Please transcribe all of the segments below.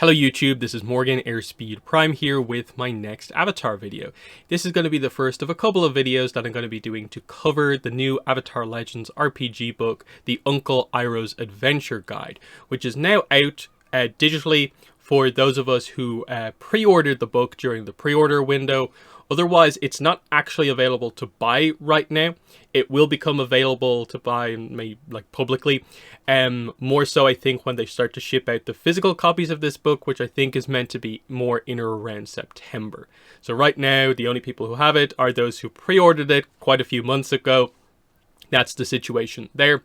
Hello YouTube, this is Morgan Airspeed Prime here with my next Avatar video. This is going to be the first of a couple of videos that I'm going to be doing to cover the new Avatar Legends RPG book, The Uncle Iroh's Adventure Guide, which is now out digitally for those of us who pre-ordered the book during the pre-order window. Otherwise, it's not actually available to buy right now. It will become available to buy publicly. More so, I think, when they start to ship out the physical copies of this book, which I think is meant to be more in or around September. So right now, the only people who have it are those who pre-ordered it quite a few months ago. That's the situation there.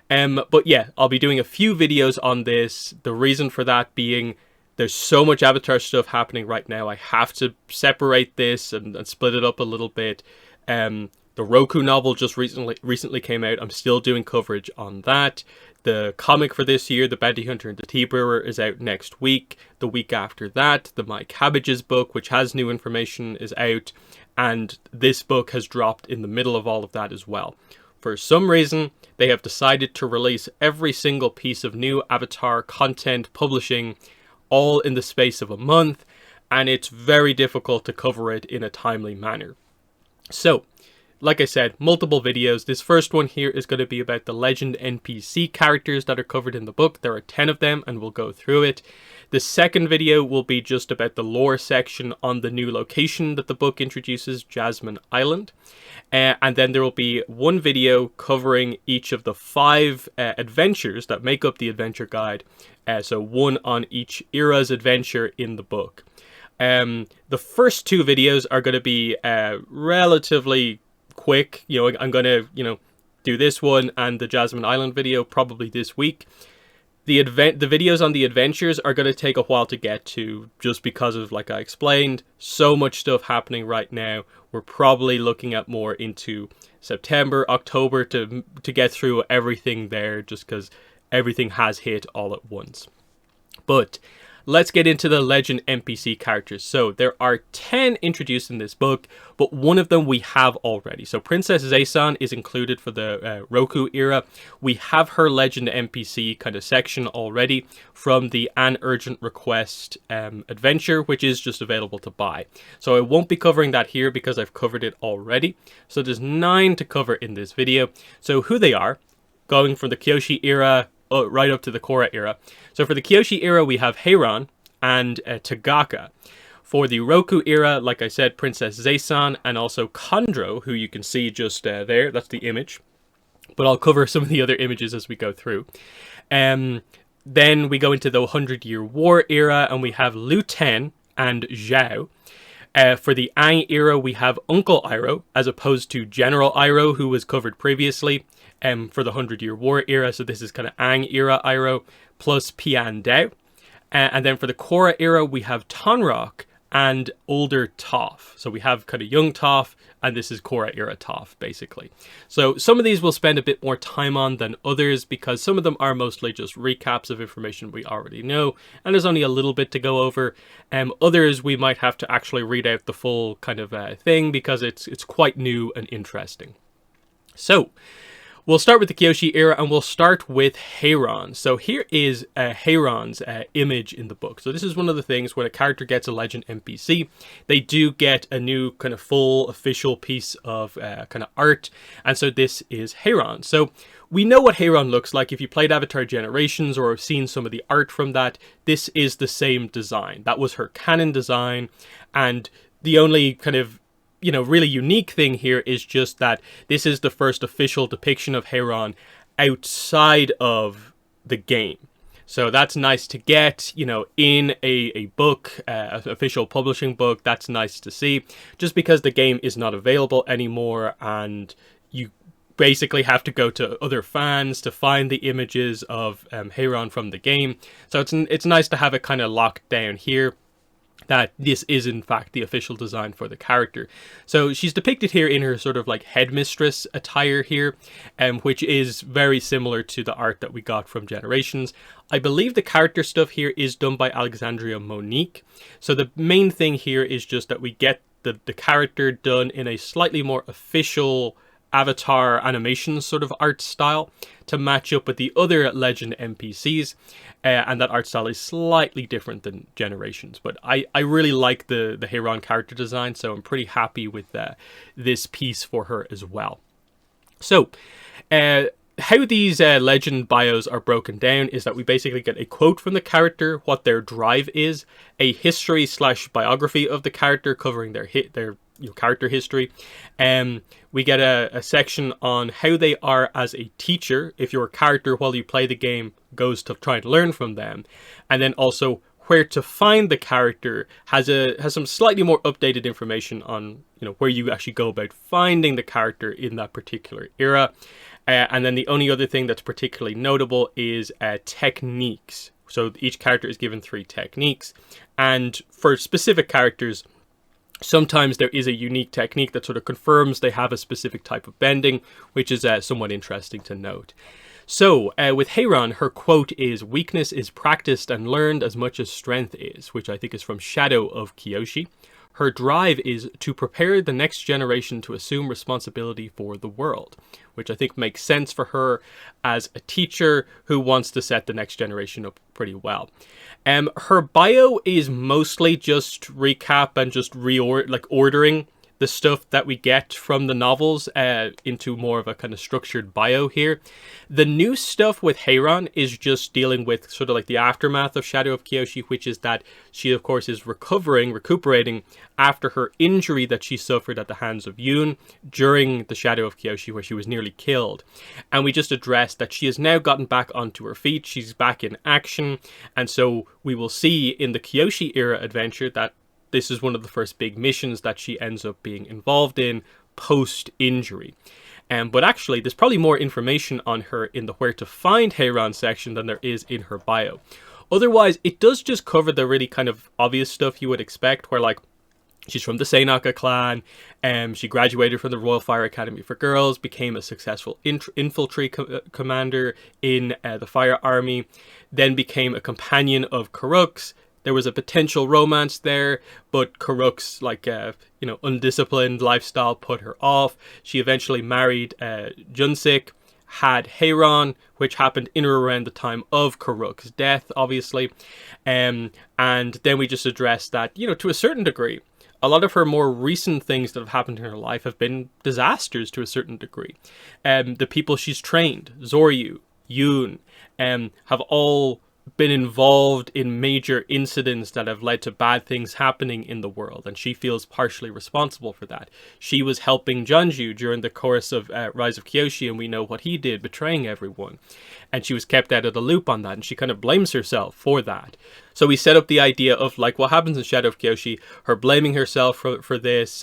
But yeah, I'll be doing a few videos on this. The reason for that being there's so much Avatar stuff happening right now. I have to separate this and split it up a little bit. The Roku novel just recently came out. I'm still doing coverage on that. The comic for this year, The Bounty Hunter and the Tea Brewer, is out next week. The week after that, the My Cabbages book, which has new information, is out. And this book has dropped in the middle of all of that as well. For some reason, they have decided to release every single piece of new Avatar content publishing all in the space of a month, and it's very difficult to cover it in a timely manner. So, like I said, multiple videos. This first one here is going to be about the legend NPC characters that are covered in the book. There are 10 of them, and we'll go through it. The second video will be just about the lore section on the new location that the book introduces, Jasmine Island. And then there will be one video covering each of the 5 adventures that make up the adventure guide. So one on each era's adventure in the book. The first 2 videos are going to be relatively quick. I'm going to, do this one and the Jasmine Island video probably this week. The videos on the adventures are going to take a while to get to, just because of, like I explained, so much stuff happening right now. We're probably looking at more into September, October to get through everything there, just because everything has hit all at once. But let's get into the legend NPC characters. So there are 10 introduced in this book, but one of them we have already. So Princess Zaysan is included for the Roku era. We have her legend NPC kind of section already from the An Urgent Request adventure, which is just available to buy. So I won't be covering that here because I've covered it already. So there's 9 to cover in this video. So who they are, going from the Kyoshi era right up to the Korra era. So for the Kyoshi era, we have Hei-Ran and Tagaka. For the Roku era, like I said, Princess Zaysan and also Khandro, who you can see just there. That's the image. But I'll cover some of the other images as we go through. Then we go into the 100-Year War era, and we have Lu Ten and Zhao. For the Aang era, we have Uncle Iroh, as opposed to General Iroh, who was covered previously. For the 100-Year War era, so this is kind of Aang era Iroh, plus Piandao. And then for the Korra era, we have Tonraq and older Toph. So we have kind of young Toph, and this is Korra era Toph, basically. So some of these we'll spend a bit more time on than others, because some of them are mostly just recaps of information we already know, and there's only a little bit to go over. Others we might have to actually read out the full kind of thing, because it's quite new and interesting. So we'll start with the Kyoshi era, and we'll start with Hei-Ran. So here is Hei-Ran's image in the book. So this is one of the things when a character gets a legend NPC, they do get a new kind of full official piece of kind of art. And so this is Hei-Ran. So we know what Hei-Ran looks like. If you played Avatar Generations or have seen some of the art from that, this is the same design. That was her canon design. And the only kind of really unique thing here is just that this is the first official depiction of Hei-Ran outside of the game. So that's nice to get, in a book, an official publishing book. That's nice to see, just because the game is not available anymore, and you basically have to go to other fans to find the images of Hei-Ran from the game. So it's nice to have it kind of locked down here, that this is in fact the official design for the character. So she's depicted here in her sort of like headmistress attire here, which is very similar to the art that we got from Generations. I believe the character stuff here is done by Alexandria Monique. So the main thing here is just that we get the character done in a slightly more official avatar animation sort of art style to match up with the other legend NPCs, and that art style is slightly different than Generations, but I really like the Hei-Ran character design, so I'm pretty happy with this piece for her as well. So how these legend bios are broken down is that we basically get a quote from the character, what their drive is, a history / biography of the character covering their character history. We get a section on how they are as a teacher, if your character while you play the game goes to try and learn from them, and then also where to find the character has some slightly more updated information on where you actually go about finding the character in that particular era. And then the only other thing that's particularly notable is techniques. So each character is given 3 techniques, and for specific characters, sometimes there is a unique technique that sort of confirms they have a specific type of bending, which is somewhat interesting to note. So, with Hei-Ran, her quote is, "Weakness is practiced and learned as much as strength is," which I think is from Shadow of Kyoshi. Her drive is to prepare the next generation to assume responsibility for the world, which I think makes sense for her as a teacher who wants to set the next generation up pretty well. Her bio is mostly just recap and just ordering the stuff that we get from the novels into more of a kind of structured bio here. The new stuff with Hei-Ran is just dealing with sort of like the aftermath of Shadow of Kyoshi, which is that she of course is recuperating after her injury that she suffered at the hands of Yoon during the Shadow of Kyoshi, where she was nearly killed. And we just addressed that she has now gotten back onto her feet, she's back in action, and so we will see in the Kyoshi era adventure that this is one of the first big missions that she ends up being involved in post-injury. But actually, there's probably more information on her in the Where to Find Hei-Ran section than there is in her bio. Otherwise, it does just cover the really kind of obvious stuff you would expect, where like, she's from the Seinaka clan, she graduated from the Royal Fire Academy for Girls, became a successful infantry commander in the Fire Army, then became a companion of Karuk's. There was a potential romance there, but Karuk's undisciplined lifestyle put her off. She eventually married Junsik, had Hei-Ran, which happened in or around the time of Karuk's death, obviously. And then we just addressed that, to a certain degree, a lot of her more recent things that have happened in her life have been disasters to a certain degree. The people she's trained, Zoryu, Yoon, have all been involved in major incidents that have led to bad things happening in the world, and she feels partially responsible for that. She was helping Jeonju during the course of Rise of Kyoshi, and we know what he did, betraying everyone, and she was kept out of the loop on that, and she kind of blames herself for that. So we set up the idea of like what happens in Shadow of Kyoshi, her blaming herself for this,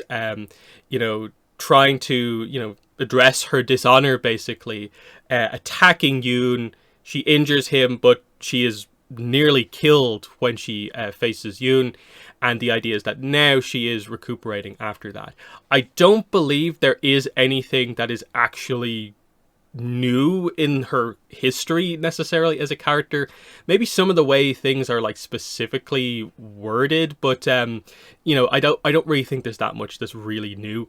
trying to address her dishonor, basically, attacking Yoon. She injures him, but she is nearly killed when she faces Yoon, and the idea is that now she is recuperating after that. I don't believe there is anything that is actually new in her history necessarily as a character. Maybe some of the way things are like specifically worded, but I don't really think there's that much that's really new.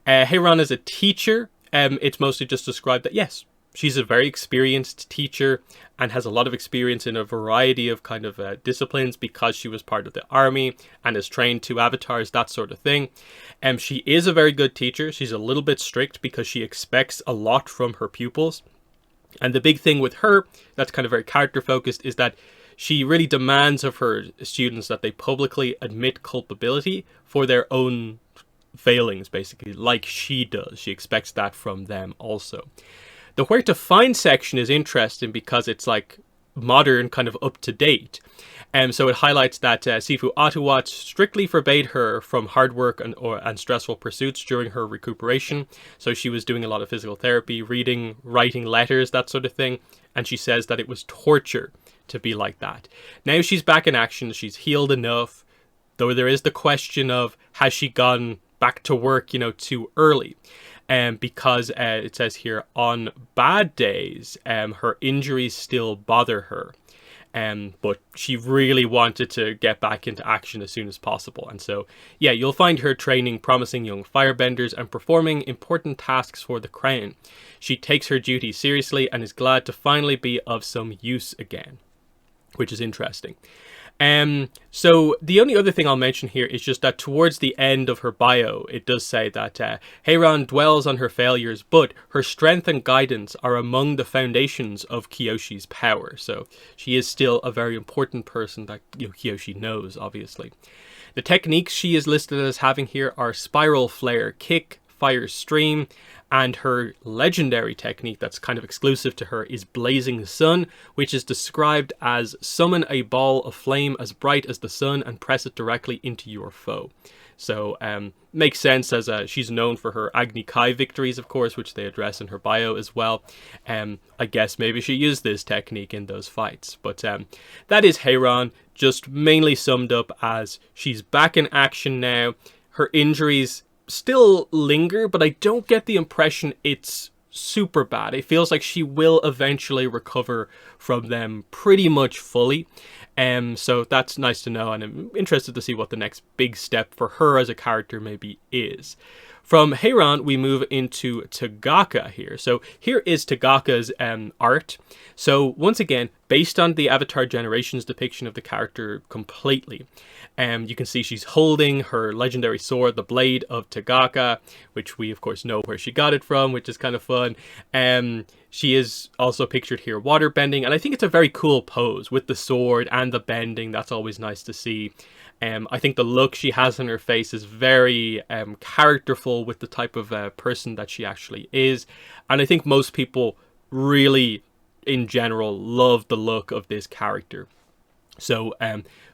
Hei-Ran as a teacher, it's mostly just described that yes, she's a very experienced teacher and has a lot of experience in a variety of kind of disciplines because she was part of the army and has trained 2 avatars, that sort of thing. She is a very good teacher. She's a little bit strict because she expects a lot from her pupils. And the big thing with her that's kind of very character focused is that she really demands of her students that they publicly admit culpability for their own failings, basically, like she does. She expects that from them also. The Where to Find section is interesting because it's like modern, kind of up to date. So it highlights that Sifu Atuwat strictly forbade her from hard work and stressful pursuits during her recuperation. So she was doing a lot of physical therapy, reading, writing letters, that sort of thing. And she says that it was torture to be like that. Now she's back in action. She's healed enough. Though there is the question of, has she gone back to work, too early? Because it says here, on bad days, her injuries still bother her. but she really wanted to get back into action as soon as possible. And so, yeah, you'll find her training promising young firebenders and performing important tasks for the crown. She takes her duty seriously and is glad to finally be of some use again, which is interesting. So the only other thing I'll mention here is just that towards the end of her bio, it does say that Hei-Ran dwells on her failures, but her strength and guidance are among the foundations of Kyoshi's power. So she is still a very important person that Kyoshi knows, obviously. The techniques she is listed as having here are Spiral Flare Kick, Fire Stream, and her legendary technique that's kind of exclusive to her is Blazing Sun, which is described as summon a ball of flame as bright as the sun and press it directly into your foe. So makes sense, as she's known for her Agni Kai victories, of course, which they address in her bio as well. I guess maybe she used this technique in those fights. But that is Hei-Ran, just mainly summed up as she's back in action now. Her injuries still linger, but I don't get the impression it's super bad. It feels like she will eventually recover from them pretty much fully. So that's nice to know, and I'm interested to see what the next big step for her as a character maybe is. From Hei-Ran, we move into Tagaka here. So here is Tagaka's art. So once again, based on the Avatar Generations depiction of the character completely. You can see she's holding her legendary sword, the Blade of Tagaka, which we of course know where she got it from, which is kind of fun. She is also pictured here water bending, and I think it's a very cool pose with the sword and the bending. That's always nice to see. I think the look she has on her face is very characterful with the type of person that she actually is. And I think most people really, in general, love the look of this character. So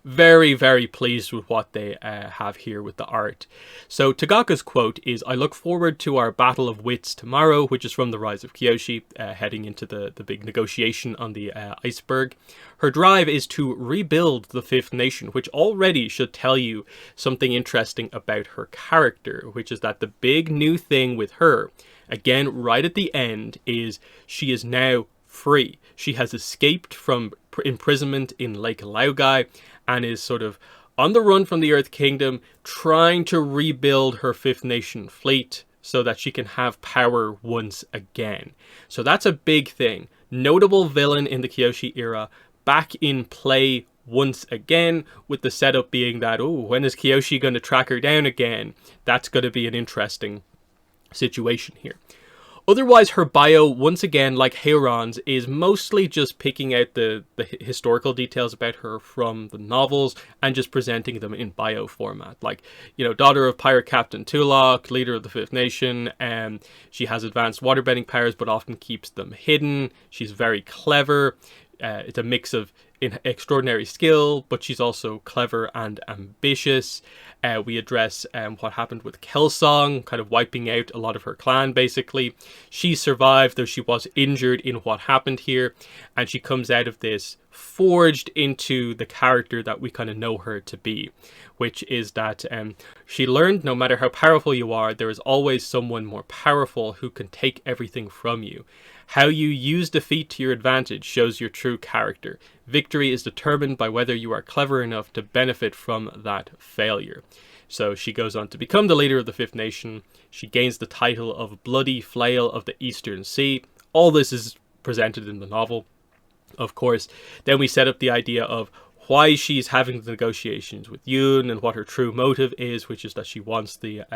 very, very pleased with what they have here with the art. So Tagaka's quote is, "I look forward to our battle of wits tomorrow," which is from The Rise of Kyoshi, heading into the big negotiation on the iceberg. Her drive is to rebuild the Fifth Nation, which already should tell you something interesting about her character, which is that the big new thing with her, again, right at the end, is she is now free. She has escaped from imprisonment in Lake Laogai and is sort of on the run from the Earth Kingdom, trying to rebuild her Fifth Nation fleet so that she can have power once again. So that's a big thing. Notable villain in the Kyoshi era, back in play once again, with the setup being that, oh, when is Kyoshi going to track her down again? That's going to be an interesting situation here. Otherwise, her bio, once again, like Hei-Ran's, is mostly just picking out the historical details about her from the novels and just presenting them in bio format. Like, you know, daughter of Pirate Captain Tulok, leader of the Fifth Nation, and she has advanced waterbending powers but often keeps them hidden. She's very clever. It's a mix of extraordinary skill, but she's also clever and ambitious. We address what happened with Kelsong, kind of wiping out a lot of her clan, basically. She survived, though she was injured in what happened here, and she comes out of this forged into the character that we kind of know her to be, which is that she learned no matter how powerful you are, there is always someone more powerful who can take everything from you. How you use defeat to your advantage shows your true character. Victory is determined by whether you are clever enough to benefit from that failure. So she goes on to become the leader of the Fifth Nation. She gains the title of Bloody Flail of the Eastern Sea. All this is presented in the novel, of course. Then we set up the idea of why she's having the negotiations with Yoon and what her true motive is, which is that she wants the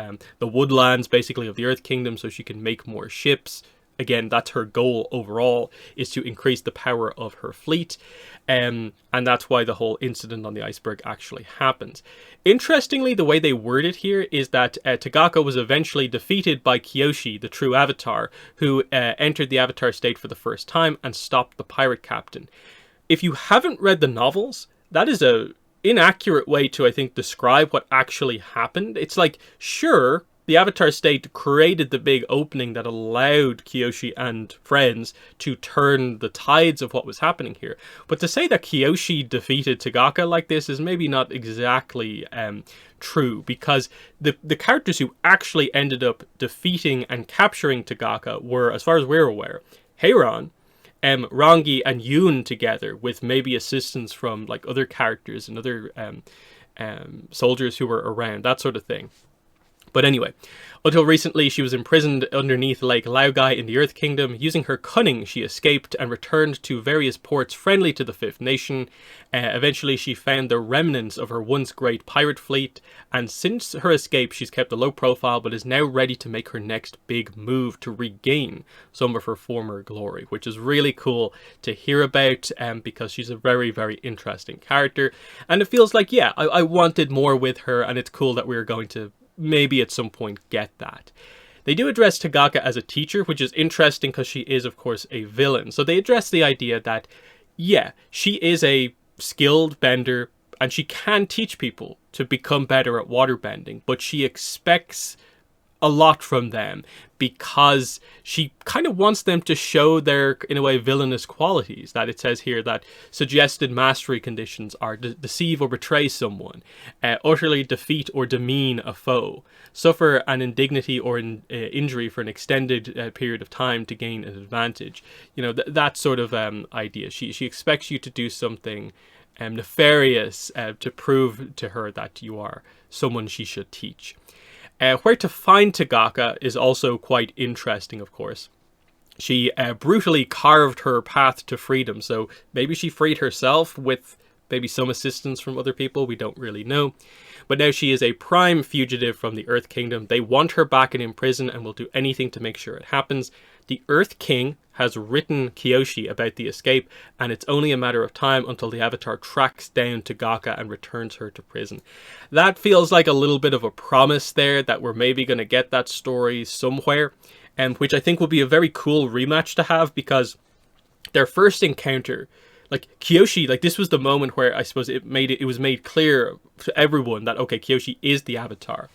woodlands, basically, of the Earth Kingdom so she can make more ships. Again, that's her goal overall, is to increase the power of her fleet. And that's why the whole incident on the iceberg actually happens. Interestingly, the way they word it here is that Tagaka was eventually defeated by Kyoshi, the true Avatar, who entered the Avatar state for the first time and stopped the pirate captain. If you haven't read the novels, that is a inaccurate way to, I think, describe what actually happened. It's like, sure, the Avatar state created the big opening that allowed Kyoshi and friends to turn the tides of what was happening here. But to say that Kyoshi defeated Tagaka like this is maybe not exactly true, because the characters who actually ended up defeating and capturing Tagaka were, as far as we're aware, Hei-Ran, Rangi and Yoon together with maybe assistance from like other characters and other soldiers who were around, that sort of thing. But anyway, until recently she was imprisoned underneath Lake Laogai in the Earth Kingdom. Using her cunning, she escaped and returned to various ports friendly to the Fifth Nation. Eventually she found the remnants of her once great pirate fleet, and since her escape she's kept a low profile but is now ready to make her next big move to regain some of her former glory, which is really cool to hear about, because she's a very, very interesting character, and it feels like, yeah, I wanted more with her, and it's cool that we're going to maybe at some point get that. They do address Tagaka as a teacher, which is interesting because she is, of course, a villain. So they address the idea that, yeah, she is a skilled bender and she can teach people to become better at waterbending, but she expects a lot from them because she kind of wants them to show their, in a way, villainous qualities. That it says here that suggested mastery conditions are deceive or betray someone, utterly defeat or demean a foe, suffer an indignity or injury for an extended period of time to gain an advantage. You know, that sort of idea. She expects you to do something nefarious to prove to her that you are someone she should teach. Where to find Tagaka is also quite interesting, of course. She brutally carved her path to freedom, so maybe she freed herself with maybe some assistance from other people, we don't really know. But now she is a prime fugitive from the Earth Kingdom. They want her back and in prison and will do anything to make sure it happens. The Earth King has written Kyoshi about the escape, and it's only a matter of time until the Avatar tracks down Tagaka and returns her to prison. That feels like a little bit of a promise there that we're maybe going to get that story somewhere, and which I think will be a very cool rematch to have, because their first encounter, like Kyoshi, like this was the moment where I suppose it was made clear to everyone that, okay, Kyoshi is the Avatar.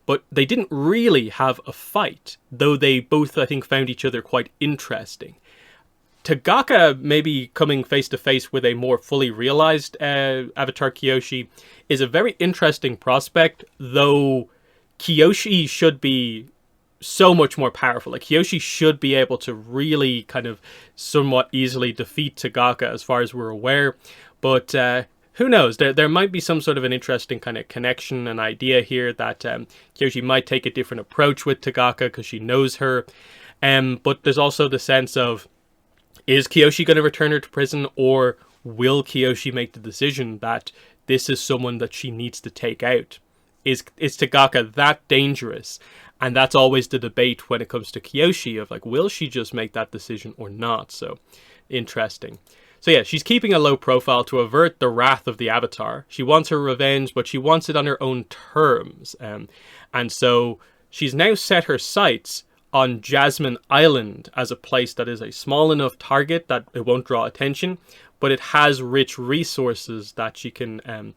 But they didn't really have a fight, though they both, I think, found each other quite interesting. Tagaka maybe coming face to face with a more fully realized Avatar Kyoshi is a very interesting prospect, though Kyoshi should be so much more powerful. Like, Kyoshi should be able to really kind of somewhat easily defeat Tagaka as far as we're aware, but who knows? There might be some sort of an interesting kind of connection and idea here that Kyoshi might take a different approach with Tagaka because she knows her. But there's also the sense of, is Kyoshi going to return her to prison, or will Kyoshi make the decision that this is someone that she needs to take out? Is Tagaka that dangerous? And that's always the debate when it comes to Kyoshi of like, will she just make that decision or not? So interesting. So yeah, she's keeping a low profile to avert the wrath of the Avatar. She wants her revenge, but she wants it on her own terms. And so she's now set her sights on Jasmine Island as a place that is a small enough target that it won't draw attention, but it has rich resources that she can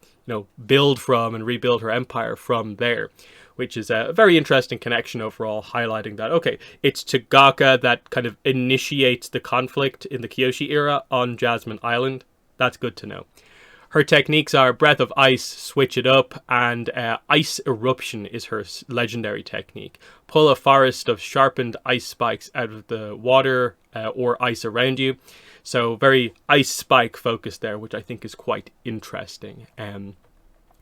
build from and rebuild her empire from there, which is a very interesting connection overall, highlighting that, okay, it's Tagaka that kind of initiates the conflict in the Kyoshi era on Jasmine Island. That's good to know. Her techniques are Breath of Ice, Switch It Up, and Ice Eruption is her legendary technique. Pull a forest of sharpened ice spikes out of the water or ice around you. So very ice spike focused there, which I think is quite interesting.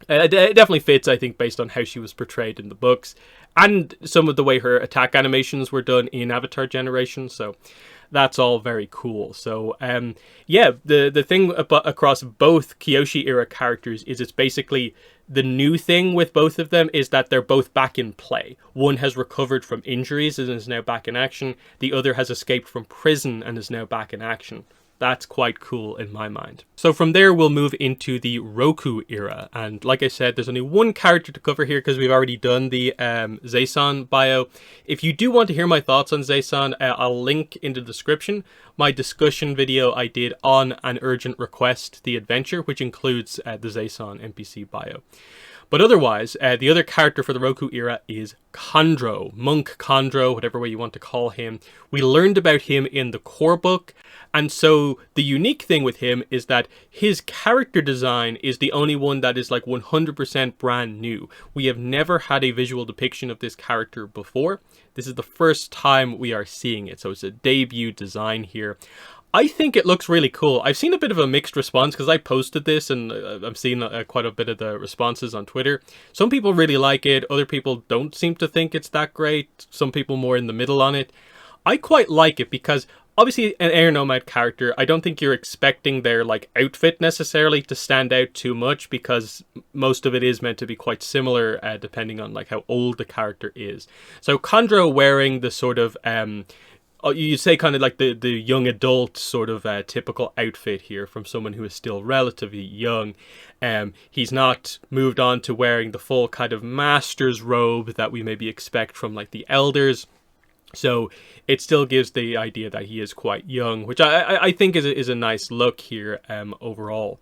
It definitely fits, I think, based on how she was portrayed in the books and some of the way her attack animations were done in Avatar Generation. So that's all very cool. So yeah, the thing across both Kyoshi era characters is it's basically the new thing with both of them is that they're both back in play. One has recovered from injuries and is now back in action. The other has escaped from prison and is now back in action. That's quite cool in my mind. So from there, we'll move into the Roku era. And like I said, there's only one character to cover here because we've already done the Zaison bio. If you do want to hear my thoughts on Zaison, I'll link in the description my discussion video I did on An Urgent Request, the adventure, which includes the Zaison NPC bio. But otherwise, the other character for the Roku era is Khandro, Monk Khandro, whatever way you want to call him. We learned about him in the core book, and so the unique thing with him is that his character design is the only one that is like 100% brand new. We have never had a visual depiction of this character before. This is the first time we are seeing it, so it's a debut design here. I think it looks really cool. I've seen a bit of a mixed response because I posted this and I've seen quite a bit of the responses on Twitter. Some people really like it. Other people don't seem to think it's that great. Some people more in the middle on it. I quite like it because obviously an Air Nomad character, I don't think you're expecting their like outfit necessarily to stand out too much because most of it is meant to be quite similar depending on like how old the character is. So Khandro wearing the sort of you'd say kind of like the young adult sort of typical outfit here from someone who is still relatively young. He's not moved on to wearing the full kind of master's robe that we maybe expect from like the elders. So it still gives the idea that he is quite young, which I think is a nice look here overall.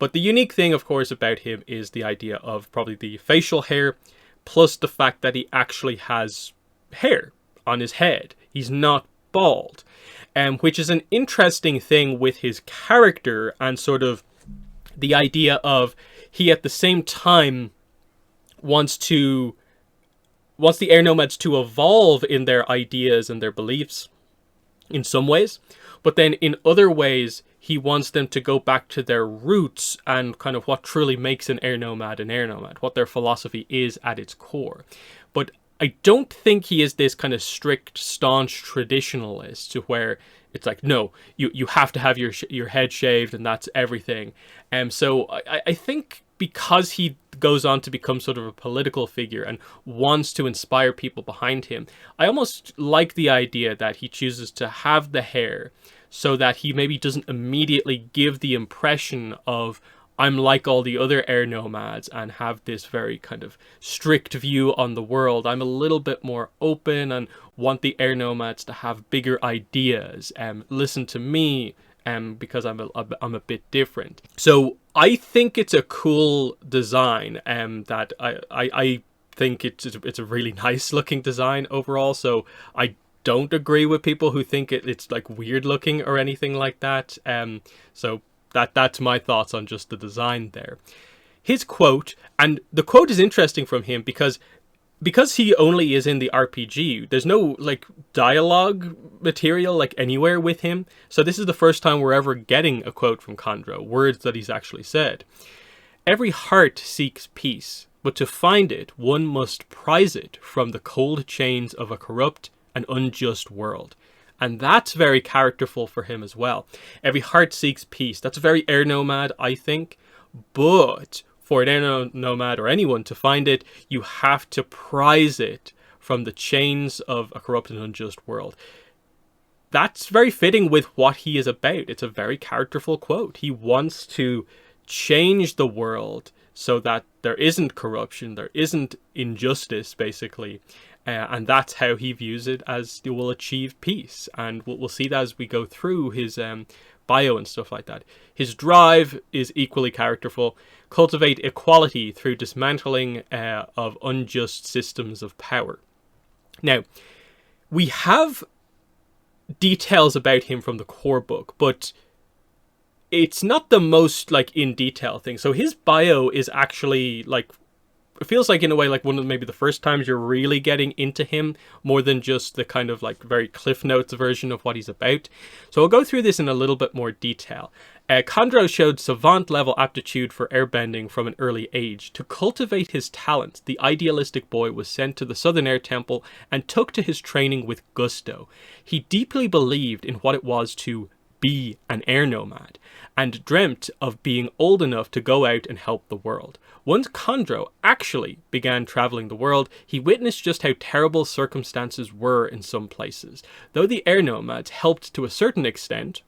But the unique thing, of course, about him is the idea of probably the facial hair, plus the fact that he actually has hair on his head. He's not bald, which is an interesting thing with his character and sort of the idea of he at the same time wants the Air Nomads to evolve in their ideas and their beliefs in some ways, but then in other ways he wants them to go back to their roots and kind of what truly makes an Air Nomad, what their philosophy is at its core. But I don't think he is this kind of strict, staunch traditionalist to where it's like, no, you have to have your head shaved and that's everything. So I think because he goes on to become sort of a political figure and wants to inspire people behind him, I almost like the idea that he chooses to have the hair so that he maybe doesn't immediately give the impression of I'm like all the other Air Nomads and have this very kind of strict view on the world. I'm a little bit more open and want the Air Nomads to have bigger ideas and listen to me because I'm a bit different. So I think it's a cool design that I think it's a really nice looking design overall. So I don't agree with people who think it's like weird looking or anything like that. So that's my thoughts on just the design there. His quote, and the quote is interesting from him because he only is in the RPG, there's no like dialogue material like anywhere with him. So this is the first time we're ever getting a quote from Khandro, words that he's actually said. Every heart seeks peace, but to find it, one must prize it from the cold chains of a corrupt and unjust world. And that's very characterful for him as well. Every heart seeks peace. That's very Air Nomad, I think. But for an Air Nomad or anyone to find it, you have to prize it from the chains of a corrupt and unjust world. That's very fitting with what he is about. It's a very characterful quote. He wants to change the world so that there isn't corruption, there isn't injustice, basically. And that's how he views it, as they will achieve peace. And we'll see that as we go through his bio and stuff like that. His drive is equally characterful. Cultivate equality through dismantling of unjust systems of power. Now, we have details about him from the core book, but it's not the most like in detail thing. So his bio is actually like, it feels like in a way like one of maybe the first times you're really getting into him more than just the kind of like very Cliff Notes version of what he's about. So I'll go through this in a little bit more detail. Khandro showed savant level aptitude for airbending from an early age. To cultivate his talent, the idealistic boy was sent to the Southern Air Temple and took to his training with gusto. He deeply believed in what it was to be an Air Nomad, and dreamt of being old enough to go out and help the world. Once Khandro actually began traveling the world, he witnessed just how terrible circumstances were in some places. Though the Air Nomads helped to a certain extent, ...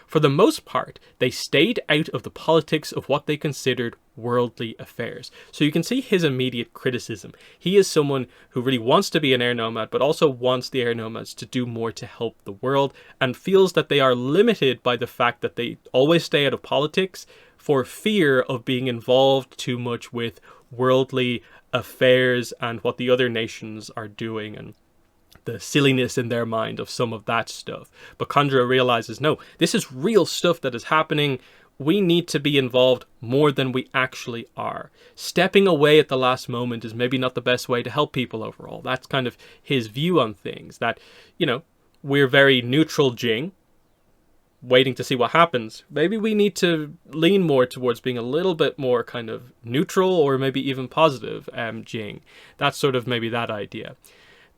for the most part, they stayed out of the politics of what they considered worldly affairs. So you can see his immediate criticism. He is someone who really wants to be an Air Nomad, but also wants the Air Nomads to do more to help the world, and feels that they are limited by the fact that they always stay out of politics for fear of being involved too much with worldly affairs and what the other nations are doing, and the silliness in their mind of some of that stuff. But Khandro realizes, no, this is real stuff that is happening. We need to be involved more than we actually are. Stepping away at the last moment is maybe not the best way to help people overall. That's kind of his view on things, that, you know, we're very neutral Jing, waiting to see what happens. Maybe we need to lean more towards being a little bit more kind of neutral or maybe even positive Jing. That's sort of maybe that idea.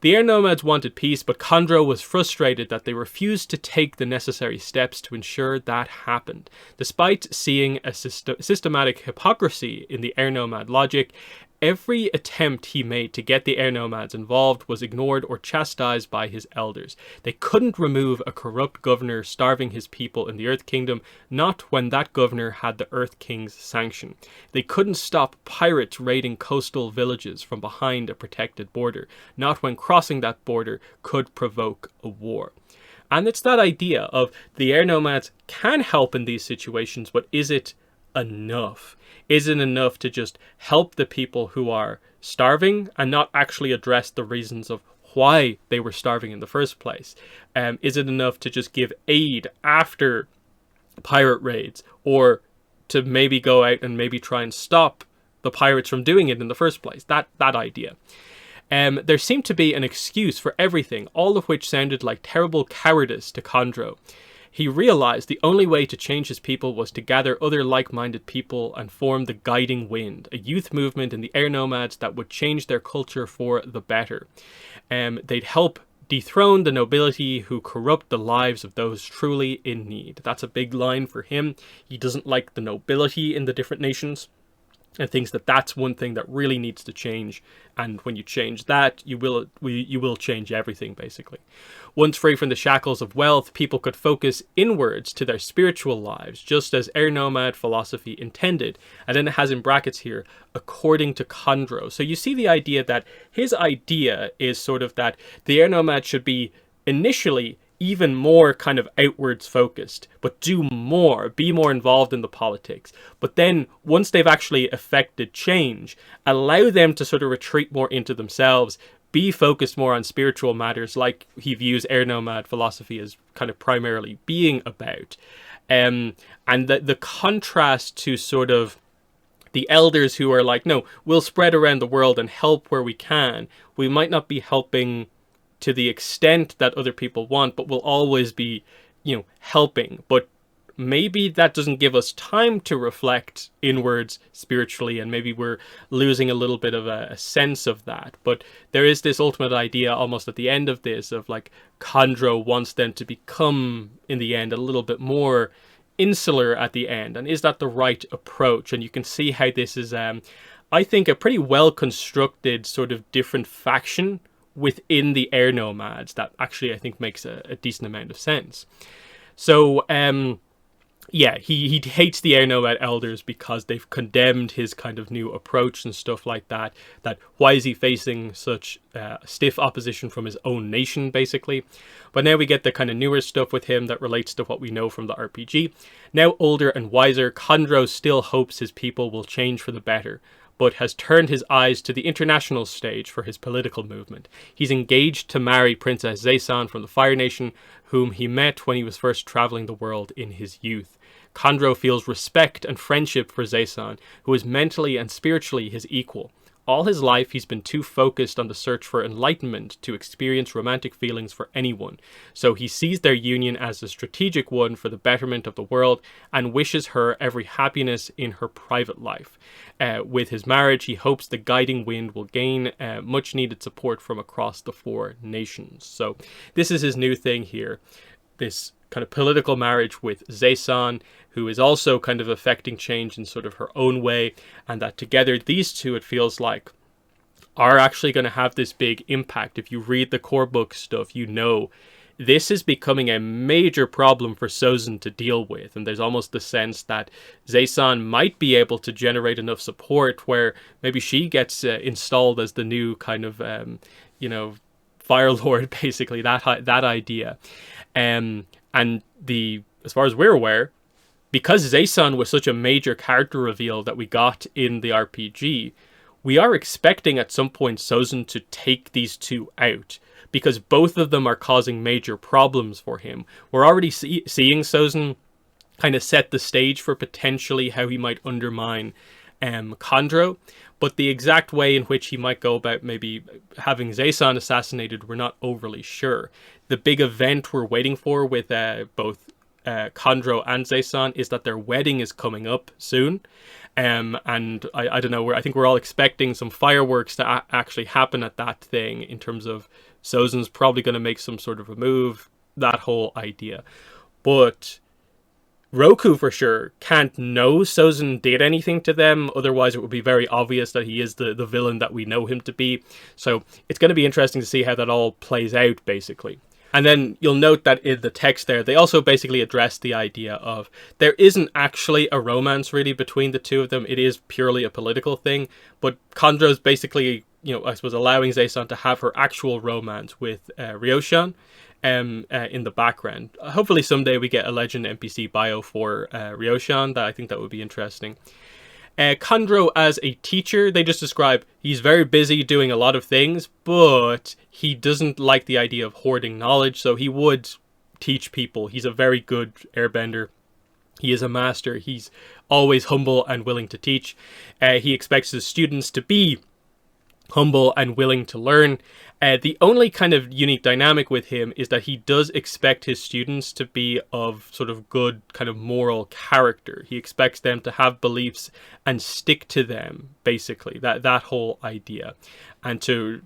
The air nomads wanted peace, but Khandro was frustrated that they refused to take the necessary steps to ensure that happened. Despite seeing a systematic hypocrisy in the air nomad logic, every attempt he made to get the air nomads involved was ignored or chastised by his elders. They couldn't remove a corrupt governor starving his people in the Earth Kingdom, not when that governor had the Earth King's sanction. They couldn't stop pirates raiding coastal villages from behind a protected border, not when crossing that border could provoke a war. And it's that idea of the air nomads can help in these situations, but is it enough? Is it enough to just help the people who are starving and not actually address the reasons of why they were starving in the first place? Is it enough to just give aid after pirate raids, or to maybe go out and maybe try and stop the pirates from doing it in the first place? That idea. There seemed to be an excuse for everything, all of which sounded like terrible cowardice to Khandro. He realized the only way to change his people was to gather other like-minded people and form the Guiding Wind, a youth movement in the air nomads that would change their culture for the better. They'd help dethrone the nobility who corrupt the lives of those truly in need. That's a big line for him. He doesn't like the nobility in the different nations, and thinks that that's one thing that really needs to change. And when you change that, you will change everything, basically. Once free from the shackles of wealth, people could focus inwards to their spiritual lives, just as air nomad philosophy intended. And then it has in brackets here, according to Khandro. So you see the idea that his idea is sort of that the air nomad should be initially even more kind of outwards focused, but do more, be more involved in the politics. But then once they've actually effected change, allow them to sort of retreat more into themselves, be focused more on spiritual matters, like he views air nomad philosophy as kind of primarily being about. And the contrast to sort of the elders who are like, no, we'll spread around the world and help where we can. We might not be helping to the extent that other people want, but we'll always be, helping. But maybe that doesn't give us time to reflect inwards spiritually, and maybe we're losing a little bit of a sense of that. But there is this ultimate idea almost at the end of this of like Khandro wants them to become, in the end, a little bit more insular at the end. And is that the right approach? And you can see how this is, I think, a pretty well constructed sort of different faction within the air nomads that actually I think makes a decent amount of sense. So yeah, he hates the air nomad elders because they've condemned his kind of new approach and stuff like that. That why is he facing such stiff opposition from his own nation, basically. But now we get the kind of newer stuff with him that relates to what we know from the RPG. Now older and wiser, Khandro still hopes his people will change for the better, but has turned his eyes to the international stage for his political movement. He's engaged to marry Princess Zaysan from the Fire Nation, whom he met when he was first traveling the world in his youth. Khandro feels respect and friendship for Zaysan, who is mentally and spiritually his equal. All his life, he's been too focused on the search for enlightenment to experience romantic feelings for anyone. So he sees their union as a strategic one for the betterment of the world and wishes her every happiness in her private life. With his marriage, he hopes the Guiding Wind will gain much needed support from across the four nations. So this is his new thing here. This kind of political marriage with Zaysan, who is also kind of affecting change in sort of her own way, and that together these two, it feels like, are actually going to have this big impact. If you read the core book stuff, this is becoming a major problem for Sozin to deal with, and there's almost the sense that Zaysan might be able to generate enough support where maybe she gets installed as the new kind of, Fire Lord, basically, that idea. And as far as we're aware, because Zaysan was such a major character reveal that we got in the RPG, we are expecting at some point Sozin to take these two out, because both of them are causing major problems for him. We're already seeing Sozin kind of set the stage for potentially how he might undermine Khandro, but the exact way in which he might go about maybe having Zaysan assassinated, we're not overly sure. The big event we're waiting for with both Khandro and Zaysan is that their wedding is coming up soon. And I don't know, I think we're all expecting some fireworks to actually happen at that thing, in terms of Sozin's probably going to make some sort of a move, that whole idea. But Roku for sure can't know Sozin did anything to them, otherwise it would be very obvious that he is the villain that we know him to be. So it's going to be interesting to see how that all plays out, basically. And then you'll note that in the text there, they also basically address the idea of there isn't actually a romance really between the two of them. It is purely a political thing, but Khandro's basically, I suppose, allowing Zaysan to have her actual romance with Ryo-shan in the background. Hopefully someday we get a legend NPC bio for Ryo-shan. I think that would be interesting. Khandro as a teacher, they just describe he's very busy doing a lot of things, but he doesn't like the idea of hoarding knowledge, so he would teach people. He's a very good airbender. He is a master. He's always humble and willing to teach. He expects his students to be humble and willing to learn. The only kind of unique dynamic with him is that he does expect his students to be of sort of good kind of moral character. He expects them to have beliefs and stick to them, basically, that whole idea. And to,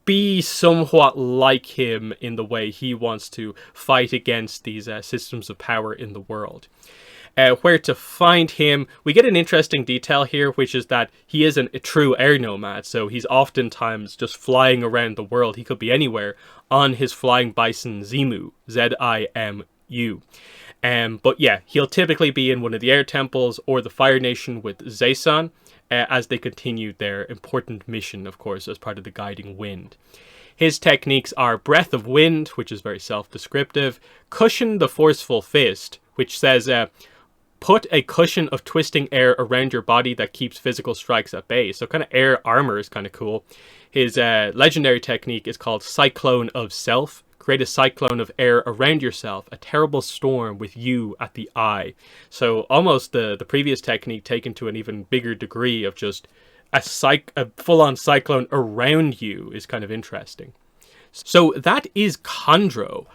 be somewhat like him in the way he wants to fight against these systems of power in the world. Where to find him, we get an interesting detail here, which is that he is a true air nomad, so he's oftentimes just flying around the world. He could be anywhere on his flying bison Zimu, Z-I-M-U. But yeah, he'll typically be in one of the air temples or the Fire Nation with Zaysan as they continue their important mission, of course, as part of the Guiding Wind. His techniques are Breath of Wind, which is very self-descriptive, Cushion the Forceful Fist, which says, put a cushion of twisting air around your body that keeps physical strikes at bay. So kind of air armor is kind of cool. His legendary technique is called Cyclone of Self. Create a cyclone of air around yourself, a terrible storm with you at the eye. So almost the previous technique taken to an even bigger degree of just a full-on cyclone around you is kind of interesting. So that is Khandro.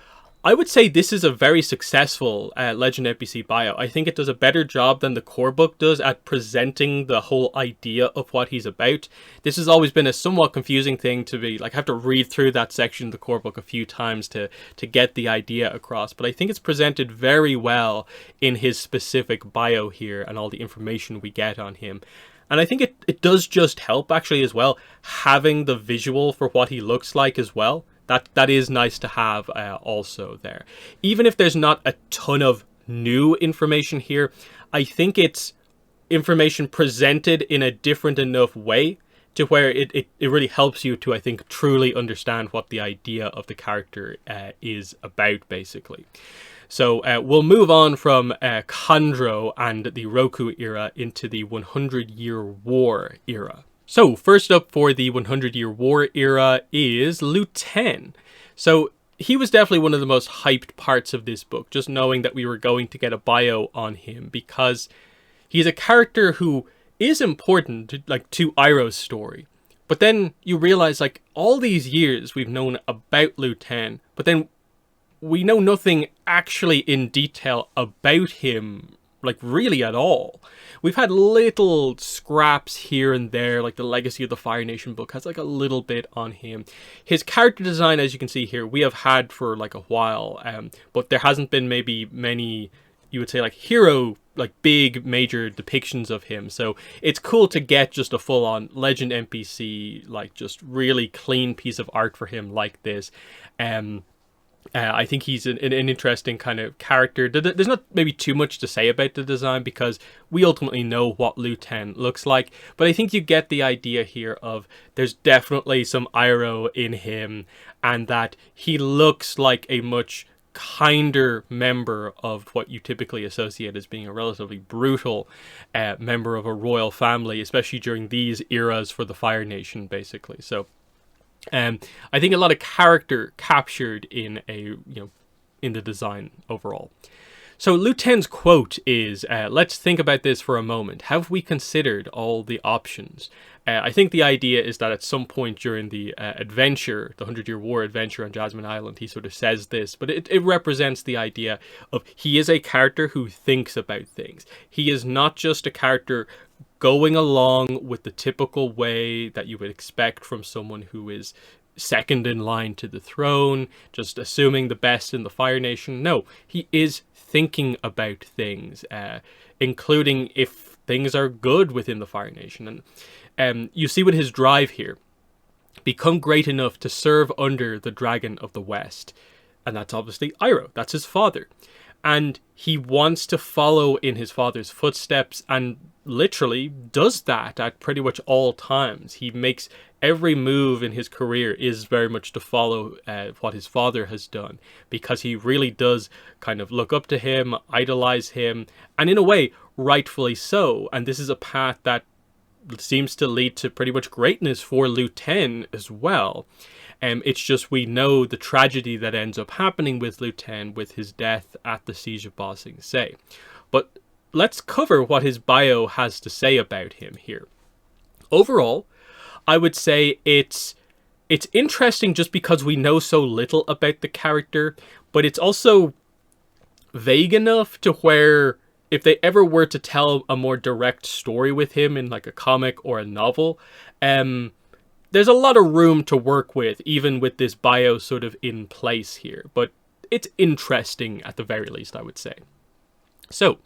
I would say this is a very successful Legend NPC bio. I think it does a better job than the core book does at presenting the whole idea of what he's about. This has always been a somewhat confusing thing to be like, I have to read through that section of the core book a few times to get the idea across. But I think it's presented very well in his specific bio here and all the information we get on him. And I think it does just help actually as well, having the visual for what he looks like as well. That is nice to have also there. Even if there's not a ton of new information here, I think it's information presented in a different enough way to where it really helps you to, I think, truly understand what the idea of the character is about, basically. So we'll move on from Khandro and the Roku era into the 100-Year War era. So first up for the 100-Year War era is Lu Ten. So he was definitely one of the most hyped parts of this book, just knowing that we were going to get a bio on him, because he's a character who is important to Iroh's story. But then you realize, like, all these years we've known about Lu Ten, but then we know nothing actually in detail about him, like, really at all. We've had little scraps here and there, like the Legacy of the Fire Nation book has like a little bit on him. His character design, as you can see here, we have had for like a while, but there hasn't been maybe many, you would say, like hero, like big major depictions of him. So it's cool to get just a full-on Legend NPC, like just really clean piece of art for him like this. I think he's an interesting kind of character. There's not maybe too much to say about the design because we ultimately know what Lu Ten looks like. But I think you get the idea here of there's definitely some Iroh in him, and that he looks like a much kinder member of what you typically associate as being a relatively brutal member of a royal family, especially during these eras for the Fire Nation, basically. So I think a lot of character captured in in the design overall. So Liu Ten's quote is, let's think about this for a moment. Have we considered all the options? I think the idea is that at some point during the adventure, the 100-Year War adventure on Jasmine Island, he sort of says this, but it represents the idea of he is a character who thinks about things. He is not just a character going along with the typical way that you would expect from someone who is second in line to the throne, just assuming the best in the Fire Nation. No, he is thinking about things, including if things are good within the Fire Nation. And you see with his drive here, become great enough to serve under the Dragon of the West. And that's obviously Iroh. That's his father. And he wants to follow in his father's footsteps and literally does that at pretty much all times. He makes every move in his career is very much to follow what his father has done, because he really does kind of look up to him, idolize him, and in a way, rightfully so. And this is a path that seems to lead to pretty much greatness for Liu Ten as well. It's just we know the tragedy that ends up happening with Liu Ten with his death at the Siege of Ba Sing Se. But let's cover what his bio has to say about him here. Overall, I would say it's interesting just because we know so little about the character, but it's also vague enough to where if they ever were to tell a more direct story with him in like a comic or a novel, there's a lot of room to work with, even with this bio sort of in place here. But it's interesting at the very least, I would say. So,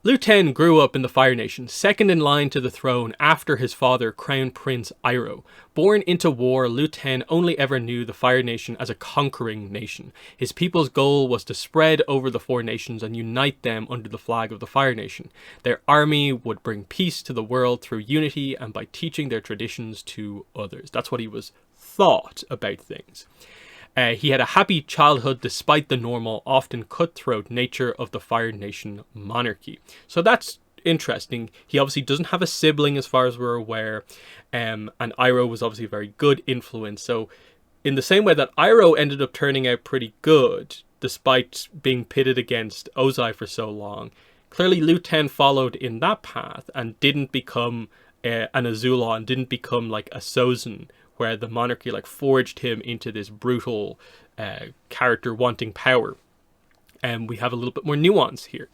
Liu Ten grew up in the Fire Nation, second in line to the throne after his father, Crown Prince Iroh. Born into war, Liu Ten only ever knew the Fire Nation as a conquering nation. His people's goal was to spread over the four nations and unite them under the flag of the Fire Nation. Their army would bring peace to the world through unity and by teaching their traditions to others. That's what he was thought about things. He had a happy childhood despite the normal, often cutthroat nature of the Fire Nation monarchy. So that's interesting. He obviously doesn't have a sibling as far as we're aware, and Iroh was obviously a very good influence. So in the same way that Iroh ended up turning out pretty good, despite being pitted against Ozai for so long, clearly Liu Ten followed in that path and didn't become an Azulon, didn't become like a Sozin, where the monarchy like forged him into this brutal character wanting power. And we have a little bit more nuance here.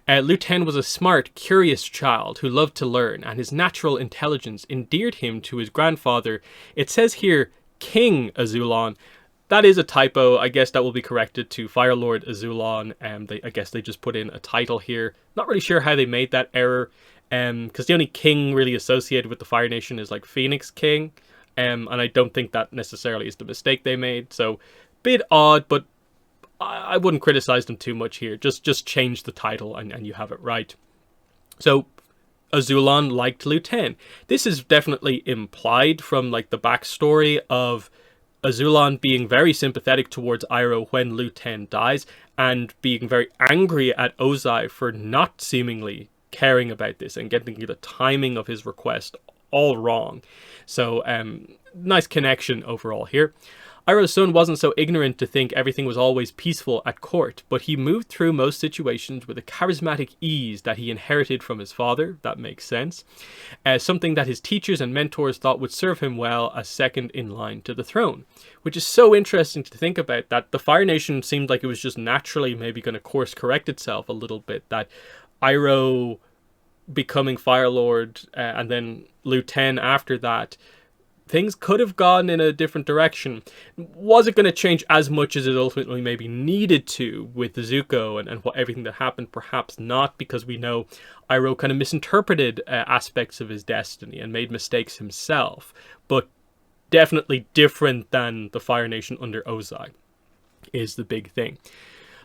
Liu Ten was a smart, curious child who loved to learn, and his natural intelligence endeared him to his grandfather. It says here, King Azulon. That is a typo. I guess that will be corrected to Fire Lord Azulon. I guess they just put in a title here. Not really sure how they made that error, because the only king really associated with the Fire Nation is like Phoenix King. And I don't think that necessarily is the mistake they made. So, bit odd, but I wouldn't criticize them too much here. Just change the title and you have it right. So, Azulon liked Liu Ten. This is definitely implied from like the backstory of Azulon being very sympathetic towards Iroh when Liu Ten dies, and being very angry at Ozai for not seemingly caring about this and getting the timing of his request all wrong. So, nice connection overall here. Iroh's son wasn't so ignorant to think everything was always peaceful at court, but he moved through most situations with a charismatic ease that he inherited from his father. That makes sense. Something that his teachers and mentors thought would serve him well as second in line to the throne. Which is so interesting to think about, that the Fire Nation seemed like it was just naturally maybe going to course correct itself a little bit. That Iroh becoming Fire Lord and then Liu Ten after that, things could have gone in a different direction. Was it going to change as much as it ultimately maybe needed to with Zuko and what everything that happened? Perhaps not, because we know Iroh kind of misinterpreted aspects of his destiny and made mistakes himself. But definitely different than the Fire Nation under Ozai is the big thing.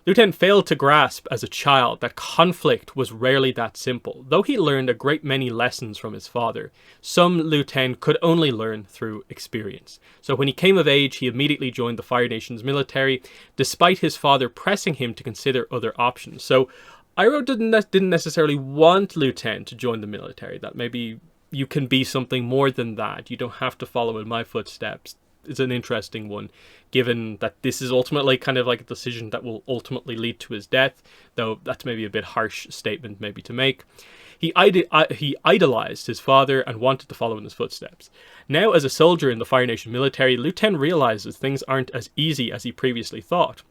Liu Ten failed to grasp as a child that conflict was rarely that simple. Though he learned a great many lessons from his father, some Liu Ten could only learn through experience. So when he came of age, he immediately joined the Fire Nation's military, despite his father pressing him to consider other options. So Iroh didn't necessarily want Liu Ten to join the military, that maybe you can be something more than that. You don't have to follow in my footsteps. is an interesting one, given that this is ultimately kind of like a decision that will ultimately lead to his death, though that's maybe a bit harsh statement maybe to make. He idolized his father and wanted to follow in his footsteps. Now, as a soldier in the Fire Nation military, Liu Ten realizes things aren't as easy as he previously thought.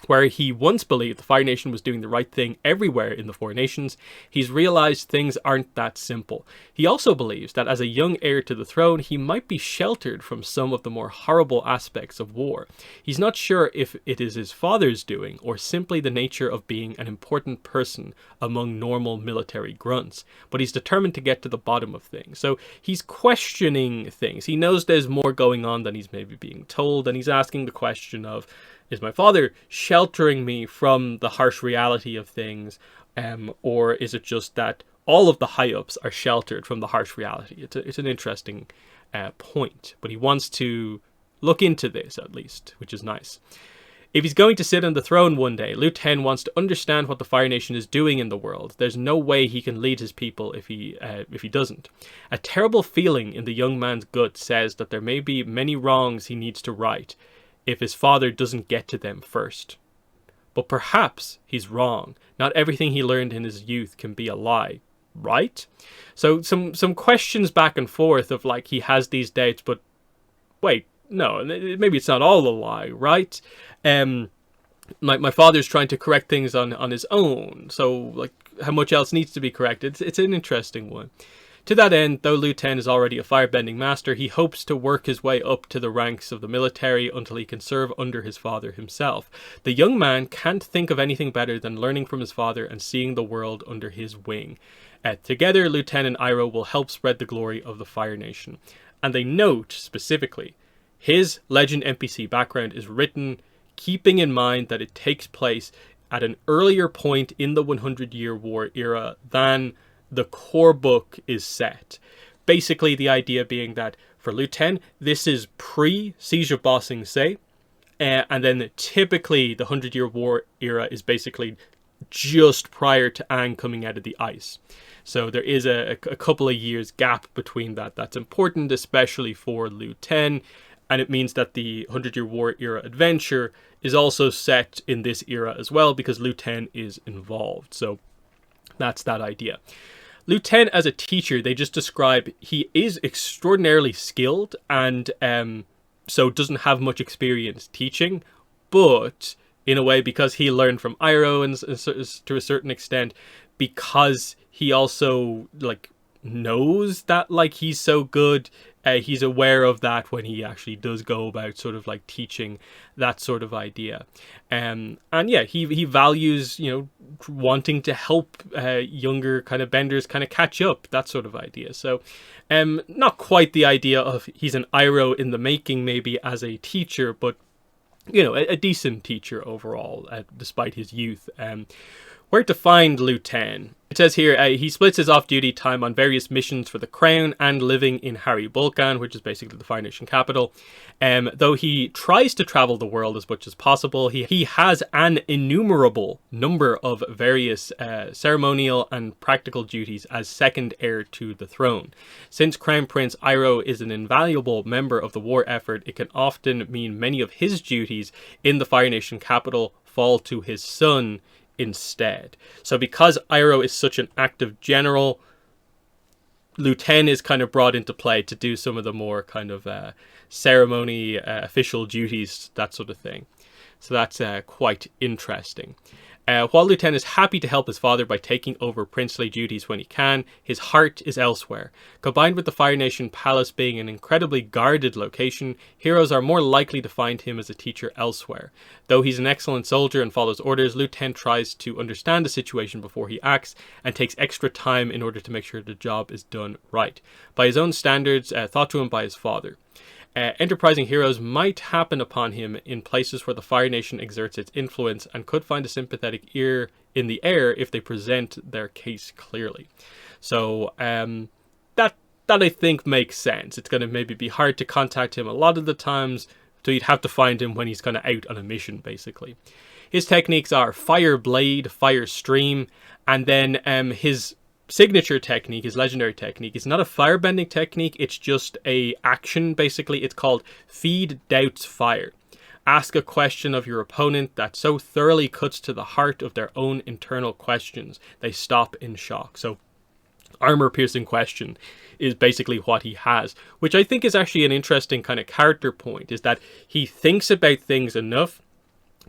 Where he once believed the Fire Nation was doing the right thing everywhere in the Four Nations, he's realized things aren't that simple. He also believes that as a young heir to the throne, he might be sheltered from some of the more horrible aspects of war. He's not sure if it is his father's doing, or simply the nature of being an important person among normal military grunts, but he's determined to get to the bottom of things. So he's questioning things. He knows there's more going on than he's maybe being told, and he's asking the question of, is my father sheltering me from the harsh reality of things, or is it just that all of the high-ups are sheltered from the harsh reality? It's an interesting point, but he wants to look into this at least, which is nice. If he's going to sit on the throne one day, Liu Ten wants to understand what the Fire Nation is doing in the world. There's no way he can lead his people if he doesn't. A terrible feeling in the young man's gut says that there may be many wrongs he needs to right if his father doesn't get to them first. But perhaps he's wrong. Not everything he learned in his youth can be a lie, right? So some questions back and forth of like, he has these doubts, but wait, no, maybe it's not all a lie, right? My father's trying to correct things on his own, so like, how much else needs to be corrected? It's an interesting one. To that end, though Liu Ten is already a firebending master, he hopes to work his way up to the ranks of the military until he can serve under his father himself. The young man can't think of anything better than learning from his father and seeing the world under his wing. Together, Liu Ten and Iroh will help spread the glory of the Fire Nation. And they note, specifically, his legend NPC background is written keeping in mind that it takes place at an earlier point in the 100-Year War era than the core book is set. Basically, the idea being that for Liu Ten, this is pre-Siege of Ba Sing Se, and then typically the 100-Year War era is basically just prior to Aang coming out of the ice. So there is a couple of years gap between that. That's important, especially for Liu Ten, and it means that the 100-Year War era adventure is also set in this era as well, because Liu Ten is involved. So that's that idea. Liu Ten as a teacher, they just describe he is extraordinarily skilled and so doesn't have much experience teaching, but in a way, because he learned from Iroh and to a certain extent, because he also like knows that like he's so good, he's aware of that when he actually does go about sort of like teaching, that sort of idea. And yeah, he values, you know, wanting to help younger kind of benders kind of catch up, that sort of idea. So not quite the idea of he's an Iroh in the making maybe as a teacher, but you know, a decent teacher overall, despite his youth. Where to find Liu Ten? It says here, he splits his off-duty time on various missions for the Crown and living in Harry-Bulkan, which is basically the Fire Nation capital. Though he tries to travel the world as much as possible, he has an innumerable number of various ceremonial and practical duties as second heir to the throne. Since Crown Prince Iroh is an invaluable member of the war effort, it can often mean many of his duties in the Fire Nation capital fall to his son instead. So because Iroh is such an active general, Liu Ten is kind of brought into play to do some of the more kind of ceremony, official duties, that sort of thing. So that's quite interesting. While Liu Ten is happy to help his father by taking over princely duties when he can, his heart is elsewhere. Combined with the Fire Nation Palace being an incredibly guarded location, heroes are more likely to find him as a teacher elsewhere. Though he's an excellent soldier and follows orders, Liu Ten tries to understand the situation before he acts and takes extra time in order to make sure the job is done right, by his own standards taught to him by his father. Enterprising heroes might happen upon him in places where the Fire Nation exerts its influence and could find a sympathetic ear in the air if they present their case clearly. So that I think makes sense. It's going to maybe be hard to contact him a lot of the times, so you'd have to find him when he's kind of out on a mission, basically. His techniques are Fire Blade, Fire Stream, and then his signature technique, his legendary technique, is not a firebending technique. It's just a action, basically. It's called Feed Doubts Fire. Ask a question of your opponent that so thoroughly cuts to the heart of their own internal questions, they stop in shock. So armor-piercing question is basically what he has, which I think is actually an interesting kind of character point, is that he thinks about things enough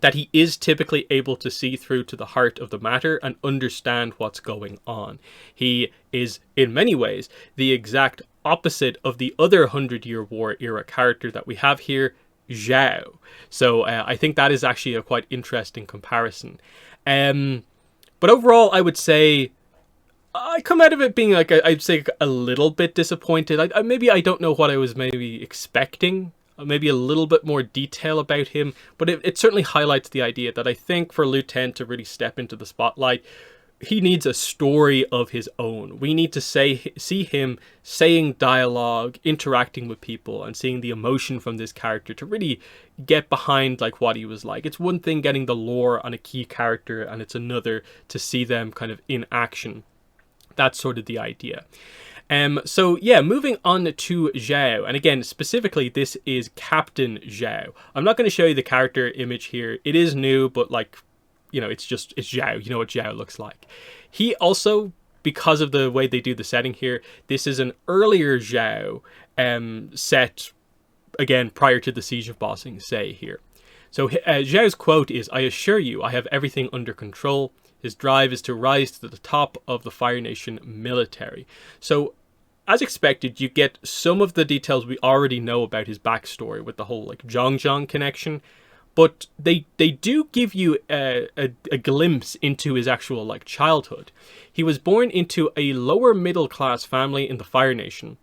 that he is typically able to see through to the heart of the matter and understand what's going on. He is, in many ways, the exact opposite of the other 100-Year War era character that we have here, Zhao. So I think that is actually a quite interesting comparison. But overall, I would say I come out of it being like, I'd say a little bit disappointed. Maybe I don't know what I was maybe expecting. Maybe a little bit more detail about him, but it certainly highlights the idea that I think for Liu 10 to really step into the spotlight, he needs a story of his own. We need to see him saying dialogue, interacting with people, and seeing the emotion from this character to really get behind like what he was like. It's one thing getting the lore on a key character, and it's another to see them kind of in action. That's sort of the idea. So yeah, moving on to Zhao, and again, specifically, this is Captain Zhao. I'm not going to show you the character image here. It is new, but like, you know, it's Zhao. You know what Zhao looks like. He also, because of the way they do the setting here, this is an earlier Zhao, set again prior to the Siege of Ba Sing Se here. So Zhao's quote is, "I assure you, I have everything under control." His drive is to rise to the top of the Fire Nation military. So, as expected, you get some of the details we already know about his backstory with the whole like Zhang connection, but they do give you a glimpse into his actual like childhood. He was born into a lower middle class family in the Fire Nation.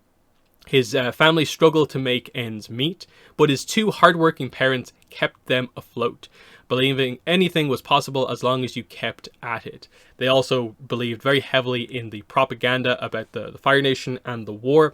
His family struggled to make ends meet, but his two hardworking parents kept them afloat, believing anything was possible as long as you kept at it. They also believed very heavily in the propaganda about the Fire Nation and the war.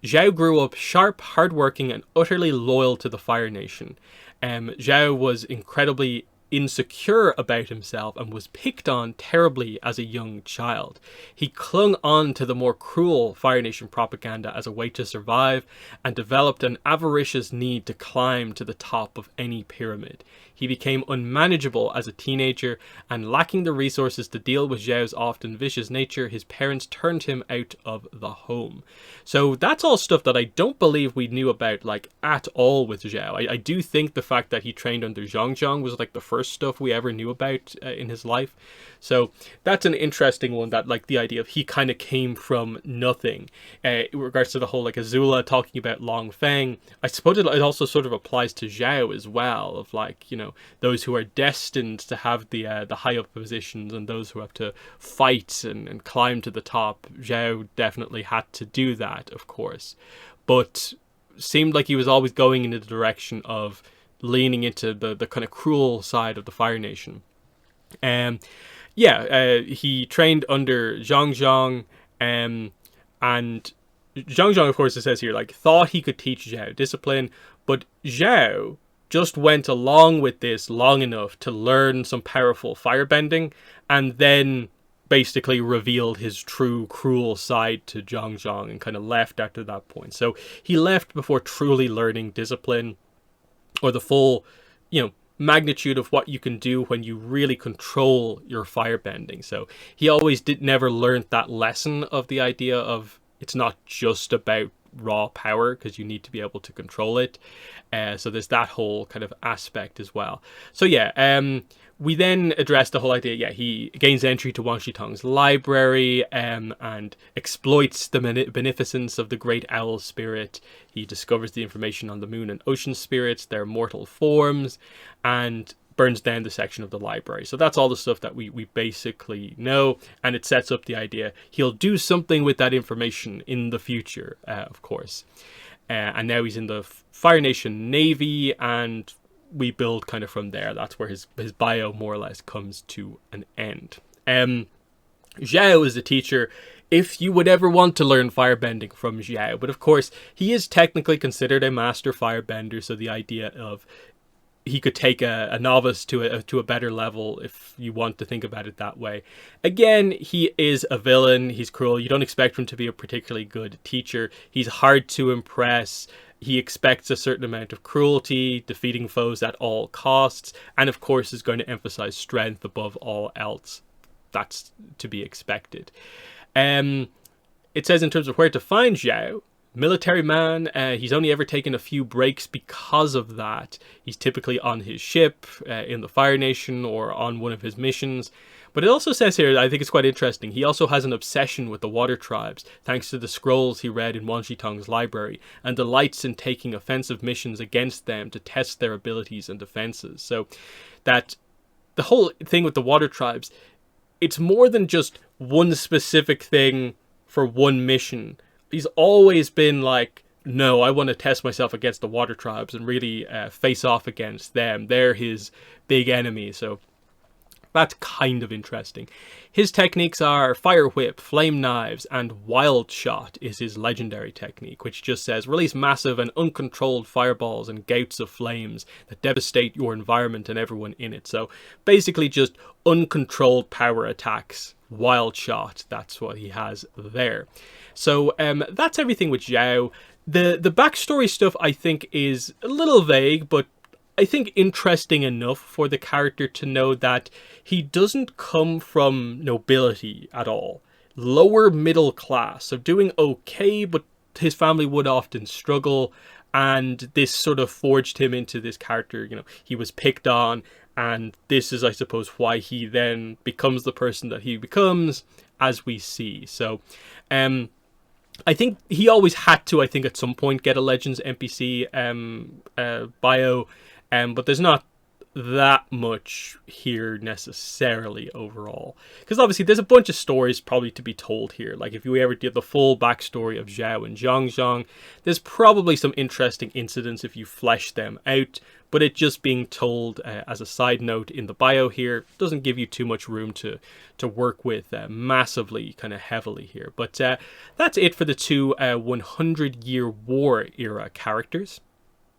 Zhao grew up sharp, hardworking, and utterly loyal to the Fire Nation. Zhao was incredibly insecure about himself and was picked on terribly as a young child. He clung on to the more cruel Fire Nation propaganda as a way to survive and developed an avaricious need to climb to the top of any pyramid. He became unmanageable as a teenager, and lacking the resources to deal with Zhao's often vicious nature, his parents turned him out of the home. So that's all stuff that I don't believe we knew about like at all with Zhao. I do think the fact that he trained under Zhang was like the first stuff we ever knew about in his life. So that's an interesting one, that like the idea of he kind of came from nothing. In regards to the whole like Azula talking about Long Feng, I suppose it also sort of applies to Zhao as well, of like, you know, those who are destined to have the high up positions and those who have to fight and climb to the top. Zhao definitely had to do that, of course, but seemed like he was always going in the direction of leaning into the kind of cruel side of the Fire Nation. He trained under Zhang, and Zhang, of course, it says here, like, thought he could teach Zhao discipline, but Zhao just went along with this long enough to learn some powerful firebending, and then basically revealed his true cruel side to Zhang and kind of left after that point. So he left before truly learning discipline, or the full, you know, magnitude of what you can do when you really control your firebending. So he always never learned that lesson of the idea of it's not just about raw power, because you need to be able to control it. So there's that whole kind of aspect as well. So yeah, we then address the whole idea. Yeah, he gains entry to Wang Shitong's library and exploits the beneficence of the great owl spirit. He discovers the information on the moon and ocean spirits, their mortal forms, and burns down the section of the library. So that's all the stuff that we basically know, and it sets up the idea he'll do something with that information in the future, of course. And now he's in the Fire Nation Navy, and we build kind of from there. That's where his bio more or less comes to an end. Zhao is the teacher if you would ever want to learn firebending from Zhao, but of course he is technically considered a master firebender, so the idea of he could take a novice to a better level, if you want to think about it that way. Again, he is a villain. He's cruel. You don't expect him to be a particularly good teacher. He's hard to impress. He expects a certain amount of cruelty, defeating foes at all costs, and of course is going to emphasize strength above all else. That's to be expected. It says in terms of where to find Zhao, military man, he's only ever taken a few breaks because of that. He's typically on his ship, in the Fire Nation, or on one of his missions. But it also says here, I think it's quite interesting, he also has an obsession with the water tribes, thanks to the scrolls he read in Wan Shitong's library, and delights in taking offensive missions against them to test their abilities and defenses. So that the whole thing with the water tribes, it's more than just one specific thing for one mission. He's always been like, no, I want to test myself against the water tribes and really face off against them. They're his big enemy. So that's kind of interesting. His techniques are Fire Whip, Flame Knives, and Wild Shot is his legendary technique, which just says release massive and uncontrolled fireballs and gouts of flames that devastate your environment and everyone in it. So basically just uncontrolled power attacks. Wild Shot, that's what he has there. So that's everything with Zhao. The backstory stuff I think is a little vague, but I think interesting enough for the character to know that he doesn't come from nobility at all. Lower middle class, so doing okay, but his family would often struggle, and this sort of forged him into this character. You know, he was picked on, and this is, I suppose, why he then becomes the person that he becomes, as we see. So, I think he always had to, I think, at some point get a Legends NPC bio, but there's not that much here necessarily overall. Because obviously there's a bunch of stories probably to be told here. Like if you ever did the full backstory of Zhao and Zhang, there's probably some interesting incidents if you flesh them out. But it just being told as a side note in the bio here doesn't give you too much room to work with massively, kind of heavily here. But that's it for the two 100-year war era characters.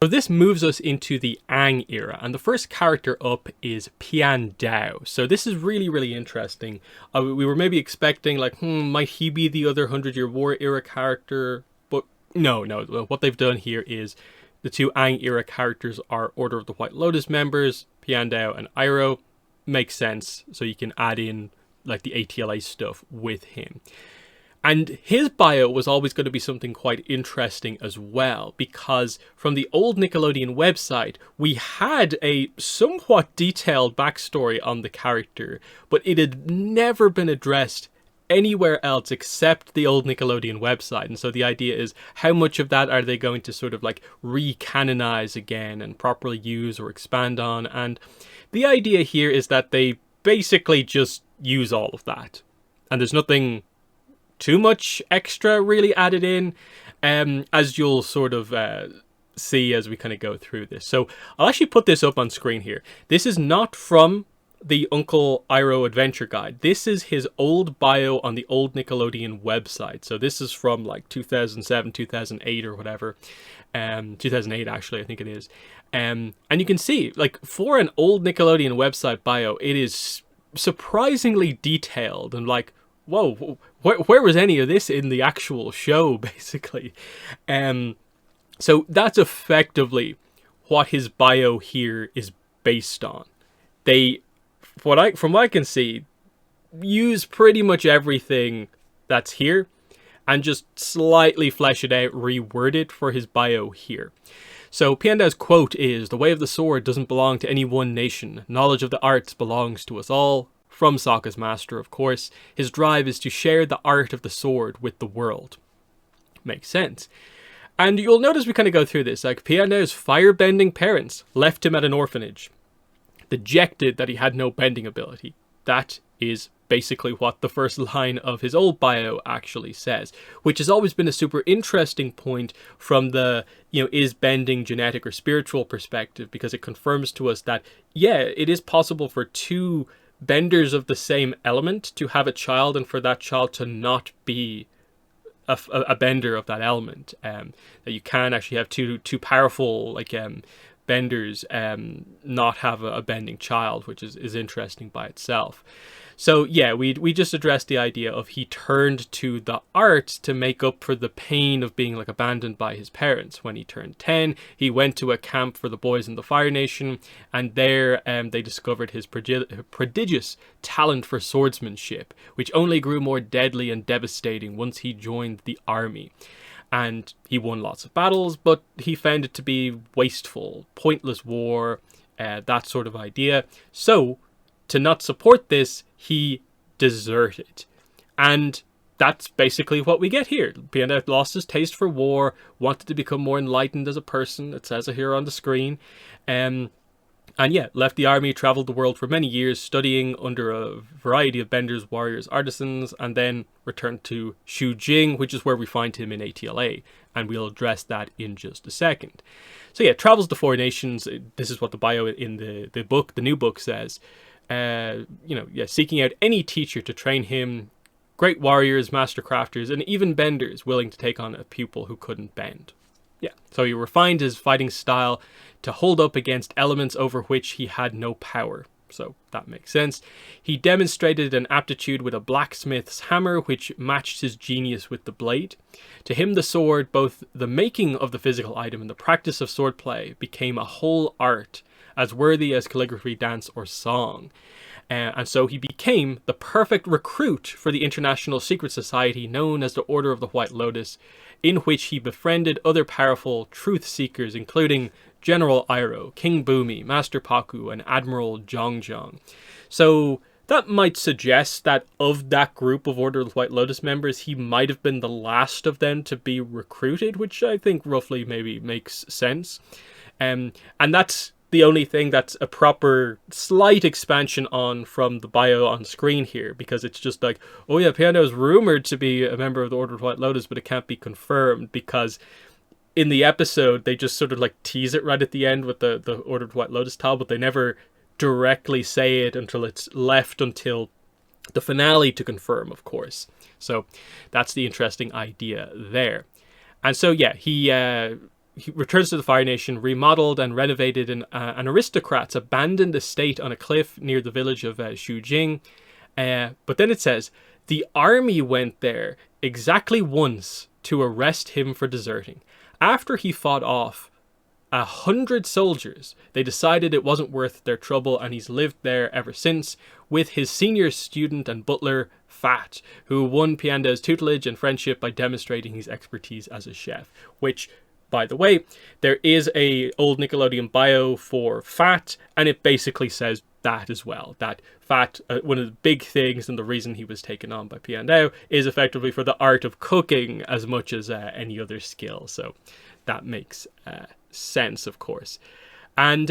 So this moves us into the Aang era, and the first character up is Piandao. So this is really, really interesting. We were maybe expecting like, might he be the other 100-year war era character? But no. What they've done here is the two Aang era characters are Order of the White Lotus members, Piandao and Iroh. Makes sense, so you can add in like the ATLA stuff with him. And his bio was always going to be something quite interesting as well, because from the old Nickelodeon website, we had a somewhat detailed backstory on the character, but it had never been addressed anywhere else except the old Nickelodeon website. And so the idea is, how much of that are they going to sort of like re-canonize again and properly use or expand on? And the idea here is that they basically just use all of that. And there's nothing too much extra really added in, as you'll sort of see as we kind of go through this. So I'll actually put this up on screen here. This is not from the Uncle Iroh Adventure Guide. This is his old bio on the old Nickelodeon website. So this is from like 2007, 2008 or whatever. 2008 actually, I think it is. And you can see, like, for an old Nickelodeon website bio, it is surprisingly detailed and like, whoa, where was any of this in the actual show, basically? So that's effectively what his bio here is based on. They, from what I can see, use pretty much everything that's here and just slightly flesh it out, reword it for his bio here. So Piandao's quote is, "The way of the sword doesn't belong to any one nation. Knowledge of the arts belongs to us all." From Sokka's master, of course. His drive is to share the art of the sword with the world. Makes sense. And you'll notice we kind of go through this. Like, Piandao's fire-bending parents left him at an orphanage, dejected that he had no bending ability. That is basically what the first line of his old bio actually says, which has always been a super interesting point from the, is bending genetic or spiritual perspective, because it confirms to us that, yeah, it is possible for two benders of the same element to have a child, and for that child to not be a bender of that element. That you can actually have two powerful benders not have a bending child, which is interesting by itself. So yeah, we just addressed the idea of he turned to the arts to make up for the pain of being like abandoned by his parents. When he turned 10, he went to a camp for the boys in the Fire Nation, and there they discovered his prodigious talent for swordsmanship, which only grew more deadly and devastating once he joined the army. And he won lots of battles, but he found it to be wasteful, pointless war, that sort of idea. So, to not support this, he deserted. And that's basically what we get here. Piandao lost his taste for war, wanted to become more enlightened as a person. It says it here on the screen. And yeah, left the army, traveled the world for many years, studying under a variety of benders, warriors, artisans, and then returned to Shujing, which is where we find him in ATLA. And we'll address that in just a second. So yeah, travels the Four Nations. This is what the bio in the book, the new book, says. Seeking out any teacher to train him, great warriors, master crafters, and even benders willing to take on a pupil who couldn't bend. Yeah, so he refined his fighting style to hold up against elements over which he had no power. So that makes sense. He demonstrated an aptitude with a blacksmith's hammer, which matched his genius with the blade. To him, the sword, both the making of the physical item and the practice of swordplay, became a whole art, as worthy as calligraphy, dance, or song. And so he became the perfect recruit for the international secret society known as the Order of the White Lotus, in which he befriended other powerful truth seekers, including General Iroh, King Bumi, Master Pakku, and Admiral Zhong. So that might suggest that of that group of Order of the White Lotus members, he might have been the last of them to be recruited, which I think roughly maybe makes sense. And that's the only thing that's a proper slight expansion on from the bio on screen here, because it's just like, oh yeah, Piandao is rumored to be a member of the Order of the White Lotus, but it can't be confirmed, because in the episode they just sort of like tease it right at the end with the Order of the White Lotus tile, but they never directly say it until it's left until the finale to confirm, of course. So that's the interesting idea there. And so yeah, he returns to the Fire Nation, remodeled and renovated an aristocrat's abandoned estate on a cliff near the village of Shujing. But then it says, the army went there exactly once to arrest him for deserting. After he fought off 100 soldiers, they decided it wasn't worth their trouble, and he's lived there ever since with his senior student and butler, Fat, who won Piandao's tutelage and friendship by demonstrating his expertise as a chef, which, by the way, there is a old Nickelodeon bio for Fat, and it basically says that as well. That Fat, one of the big things and the reason he was taken on by Piandao, is effectively for the art of cooking as much as any other skill. So that makes sense, of course. And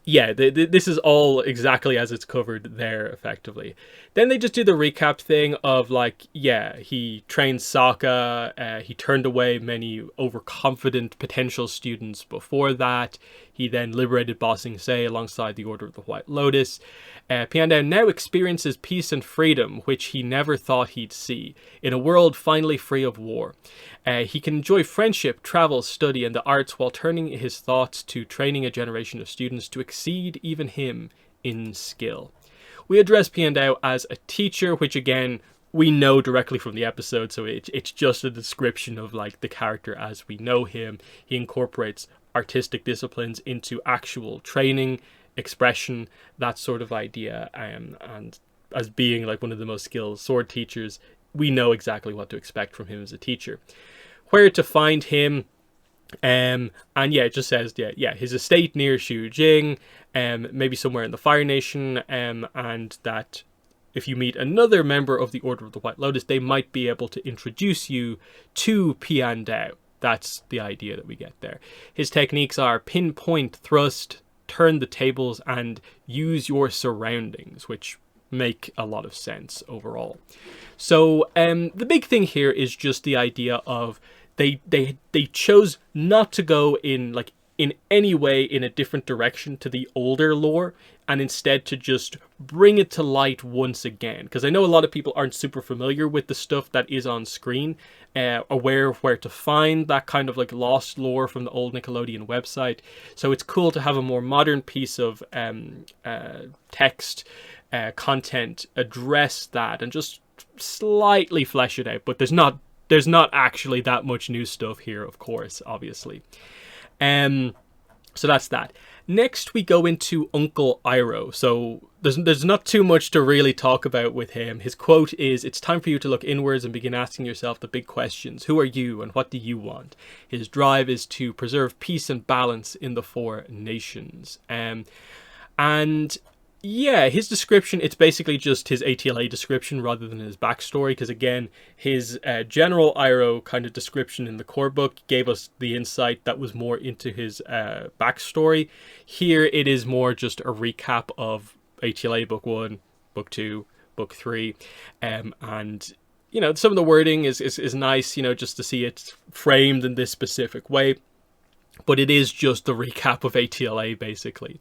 yeah, this is all exactly as it's covered there, effectively. Then they just do the recap thing of like, yeah, he trained Sokka, he turned away many overconfident potential students before that. He then liberated Ba Sing Se alongside the Order of the White Lotus. Piandao now experiences peace and freedom, which he never thought he'd see, in a world finally free of war. He can enjoy friendship, travel, study, and the arts while turning his thoughts to training a generation of students to exceed even him in skill. We address Piandao as a teacher, which again, we know directly from the episode, so it's just a description of like the character as we know him. He incorporates artistic disciplines into actual training, expression, that sort of idea, and as being like one of the most skilled sword teachers, we know exactly what to expect from him as a teacher. Where to find him, and yeah, it just says, yeah, his estate near Shujing, maybe somewhere in the Fire Nation, and that if you meet another member of the Order of the White Lotus, they might be able to introduce you to Piandao. That's the idea that we get there. His techniques are pinpoint, thrust, turn the tables, and use your surroundings, which make a lot of sense overall. So the big thing here is just the idea of they chose not to go in like in any way in a different direction to the older lore, and instead to just bring it to light once again. Because I know a lot of people aren't super familiar with the stuff that is on screen, aware of where to find that kind of like lost lore from the old Nickelodeon website. So it's cool to have a more modern piece of text content address that and just slightly flesh it out. But there's not actually that much new stuff here, of course, obviously. So that's that. Next, we go into Uncle Iroh. So there's not too much to really talk about with him. His quote is, "It's time for you to look inwards and begin asking yourself the big questions. Who are you and what do you want?" His drive is to preserve peace and balance in the four nations. And yeah, his description, it's basically just his ATLA description rather than his backstory, because again, his General Iroh kind of description in the core book gave us the insight that was more into his backstory. Here it is more just a recap of ATLA Book 1, Book 2, Book 3, and you know, some of the wording is nice, you know, just to see it framed in this specific way, but it is just the recap of ATLA basically.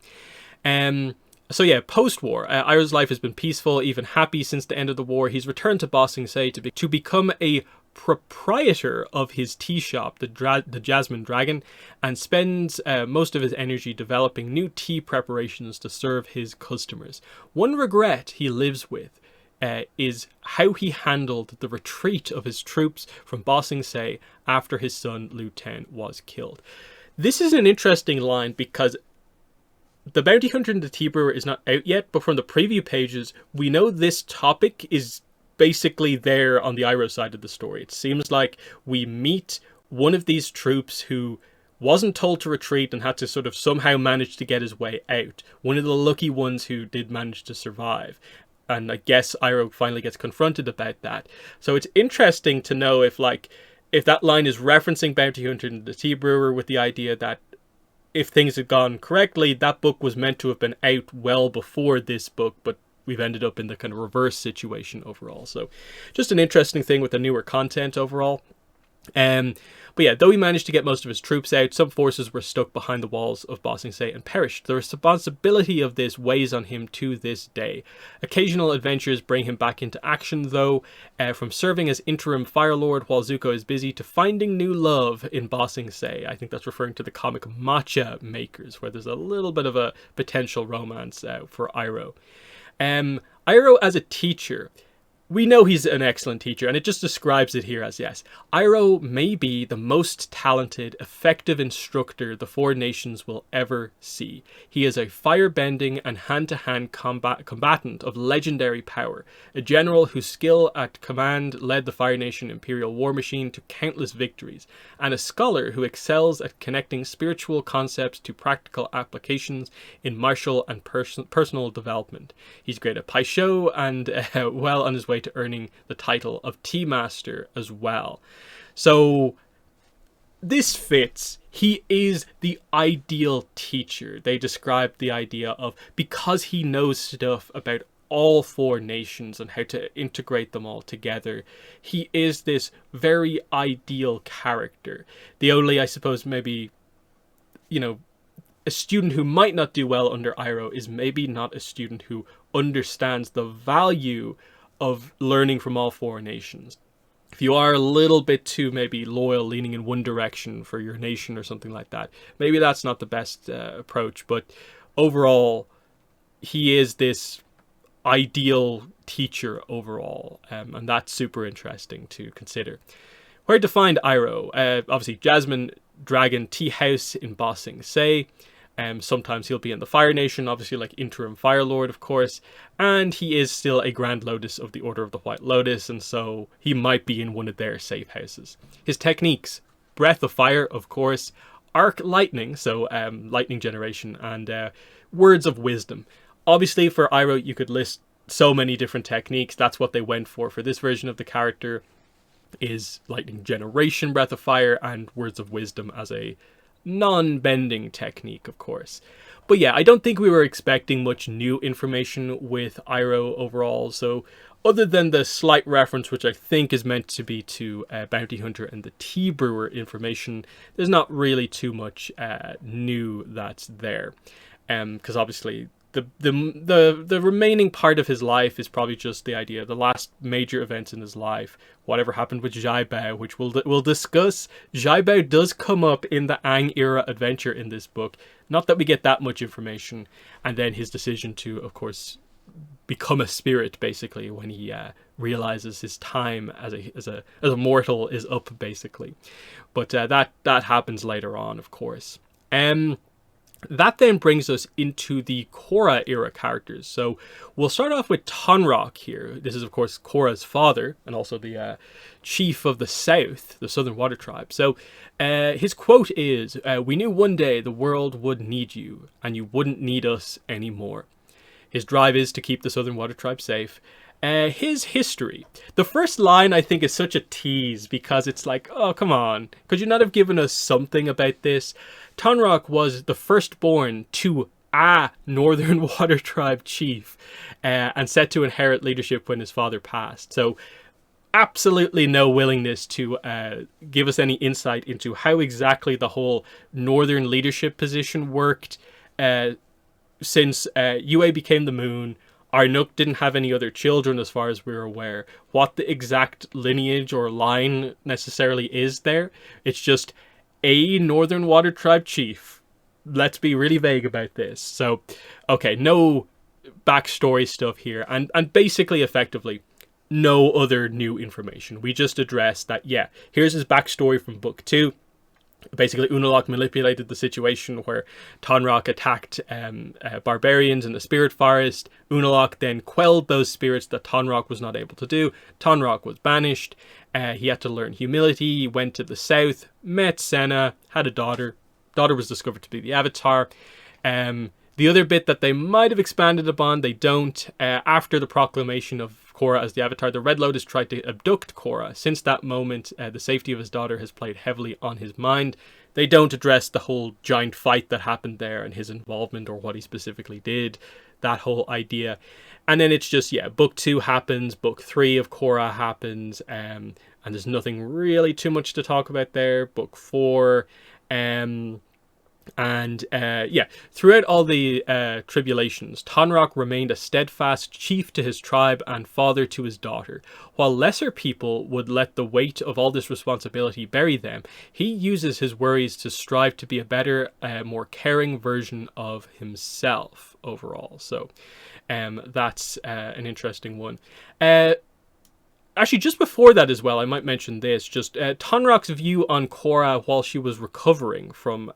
So yeah, post-war, Iroh's life has been peaceful, even happy since the end of the war. He's returned to Ba Sing Se to become a proprietor of his tea shop, the Jasmine Dragon, and spends most of his energy developing new tea preparations to serve his customers. One regret he lives with is how he handled the retreat of his troops from Ba Sing Se after his son Liu Ten was killed. This is an interesting line because The Bounty Hunter and the Tea Brewer is not out yet, but from the preview pages, we know this topic is basically there on the Iroh side of the story. It seems like we meet one of these troops who wasn't told to retreat and had to sort of somehow manage to get his way out. One of the lucky ones who did manage to survive. And I guess Iroh finally gets confronted about that. So it's interesting to know if that line is referencing Bounty Hunter and the Tea Brewer with the idea that if things had gone correctly, that book was meant to have been out well before this book, but we've ended up in the kind of reverse situation overall. So just an interesting thing with the newer content overall. But yeah, though he managed to get most of his troops out, some forces were stuck behind the walls of Ba Sing Se and perished. The responsibility of this weighs on him to this day. Occasional adventures bring him back into action though, from serving as interim Fire Lord while Zuko is busy to finding new love in Ba Sing Se. I think that's referring to the comic Matcha Makers, where there's a little bit of a potential romance for Iroh. Iroh as a teacher. We know he's an excellent teacher, and it just describes it here as, yes, Iroh may be the most talented, effective instructor the four nations will ever see. He is a fire-bending and hand-to-hand combatant of legendary power, a general whose skill at command led the Fire Nation Imperial War Machine to countless victories, and a scholar who excels at connecting spiritual concepts to practical applications in martial and personal development. He's great at Pai Sho and well on his way to earning the title of Tea Master as well. So this fits. He is the ideal teacher. They described the idea of, because he knows stuff about all four nations and how to integrate them all together, he is this very ideal character. The only, I suppose, maybe, you know, a student who might not do well under Iroh is maybe not a student who understands the value of learning from all four nations. If you are a little bit too maybe loyal, leaning in one direction for your nation or something like that, maybe that's not the best approach. But overall, he is this ideal teacher overall, and that's super interesting to consider. Where to find Iroh? Obviously, Jasmine Dragon Tea House in Ba Sing Se. Sometimes he'll be in the Fire Nation, obviously like interim Fire Lord, of course, and he is still a Grand Lotus of the Order of the White Lotus, and so he might be in one of their safe houses. His techniques: Breath of Fire, of course, Arc Lightning, so lightning generation, and Words of Wisdom. Obviously, for Iroh, you could list so many different techniques. That's what they went for this version of the character, is lightning generation, Breath of Fire, and Words of Wisdom as a non-bending technique, of course. But yeah, I don't think we were expecting much new information with Iroh overall, so other than the slight reference, which I think is meant to be to Bounty Hunter and the Tea Brewer information, there's not really too much new that's there. Because obviously the remaining part of his life is probably just the idea of the last major events in his life, whatever happened with Zhao Bao, which we'll discuss. Zhao Bao does come up in the Aang era adventure in this book. Not that we get that much information, and then his decision to, of course, become a spirit, basically, when he realizes his time as a mortal is up, basically. But that happens later on, of course. That then brings us into the Korra era characters. So we'll start off with Tonraq here. This is, of course, Korra's father and also the chief of the South, the Southern Water Tribe. So his quote is, "We knew one day the world would need you and you wouldn't need us anymore." His drive is to keep the Southern Water Tribe safe. His history. The first line, I think, is such a tease because it's like, oh, come on. Could you not have given us something about this? Tonraq was the firstborn to a Northern Water Tribe chief and set to inherit leadership when his father passed. So absolutely no willingness to give us any insight into how exactly the whole Northern leadership position worked since UA became the moon. Arnuk didn't have any other children as far as we're aware. What the exact lineage or line necessarily is there, it's just a Northern Water Tribe chief. Let's be really vague about this. So, okay, no backstory stuff here. And basically, effectively, no other new information. We just addressed that, yeah, here's his backstory from book 2. Basically, Unalaq manipulated the situation where Tonraq attacked barbarians in the spirit forest. Unalaq then quelled those spirits that Tonraq was not able to do. Tonraq was banished. He had to learn humility. He went to the south, met Senna, had a daughter. Daughter was discovered to be the Avatar. The other bit that they might have expanded upon, they don't. After the proclamation of Korra as the Avatar, the Red Lotus tried to abduct Korra. Since that moment, the safety of his daughter has played heavily on his mind. They don't address the whole giant fight that happened there and his involvement or what he specifically did. That whole idea. And then it's just, yeah, book 2 happens, book 3 of Korra happens, and there's nothing really too much to talk about there. Book 4, yeah, throughout all the tribulations, Tonraq remained a steadfast chief to his tribe and father to his daughter. While lesser people would let the weight of all this responsibility bury them, he uses his worries to strive to be a better, more caring version of himself overall. So that's an interesting one. Actually, just before that as well, I might mention this. Just Tonraq's view on Korra while she was recovering from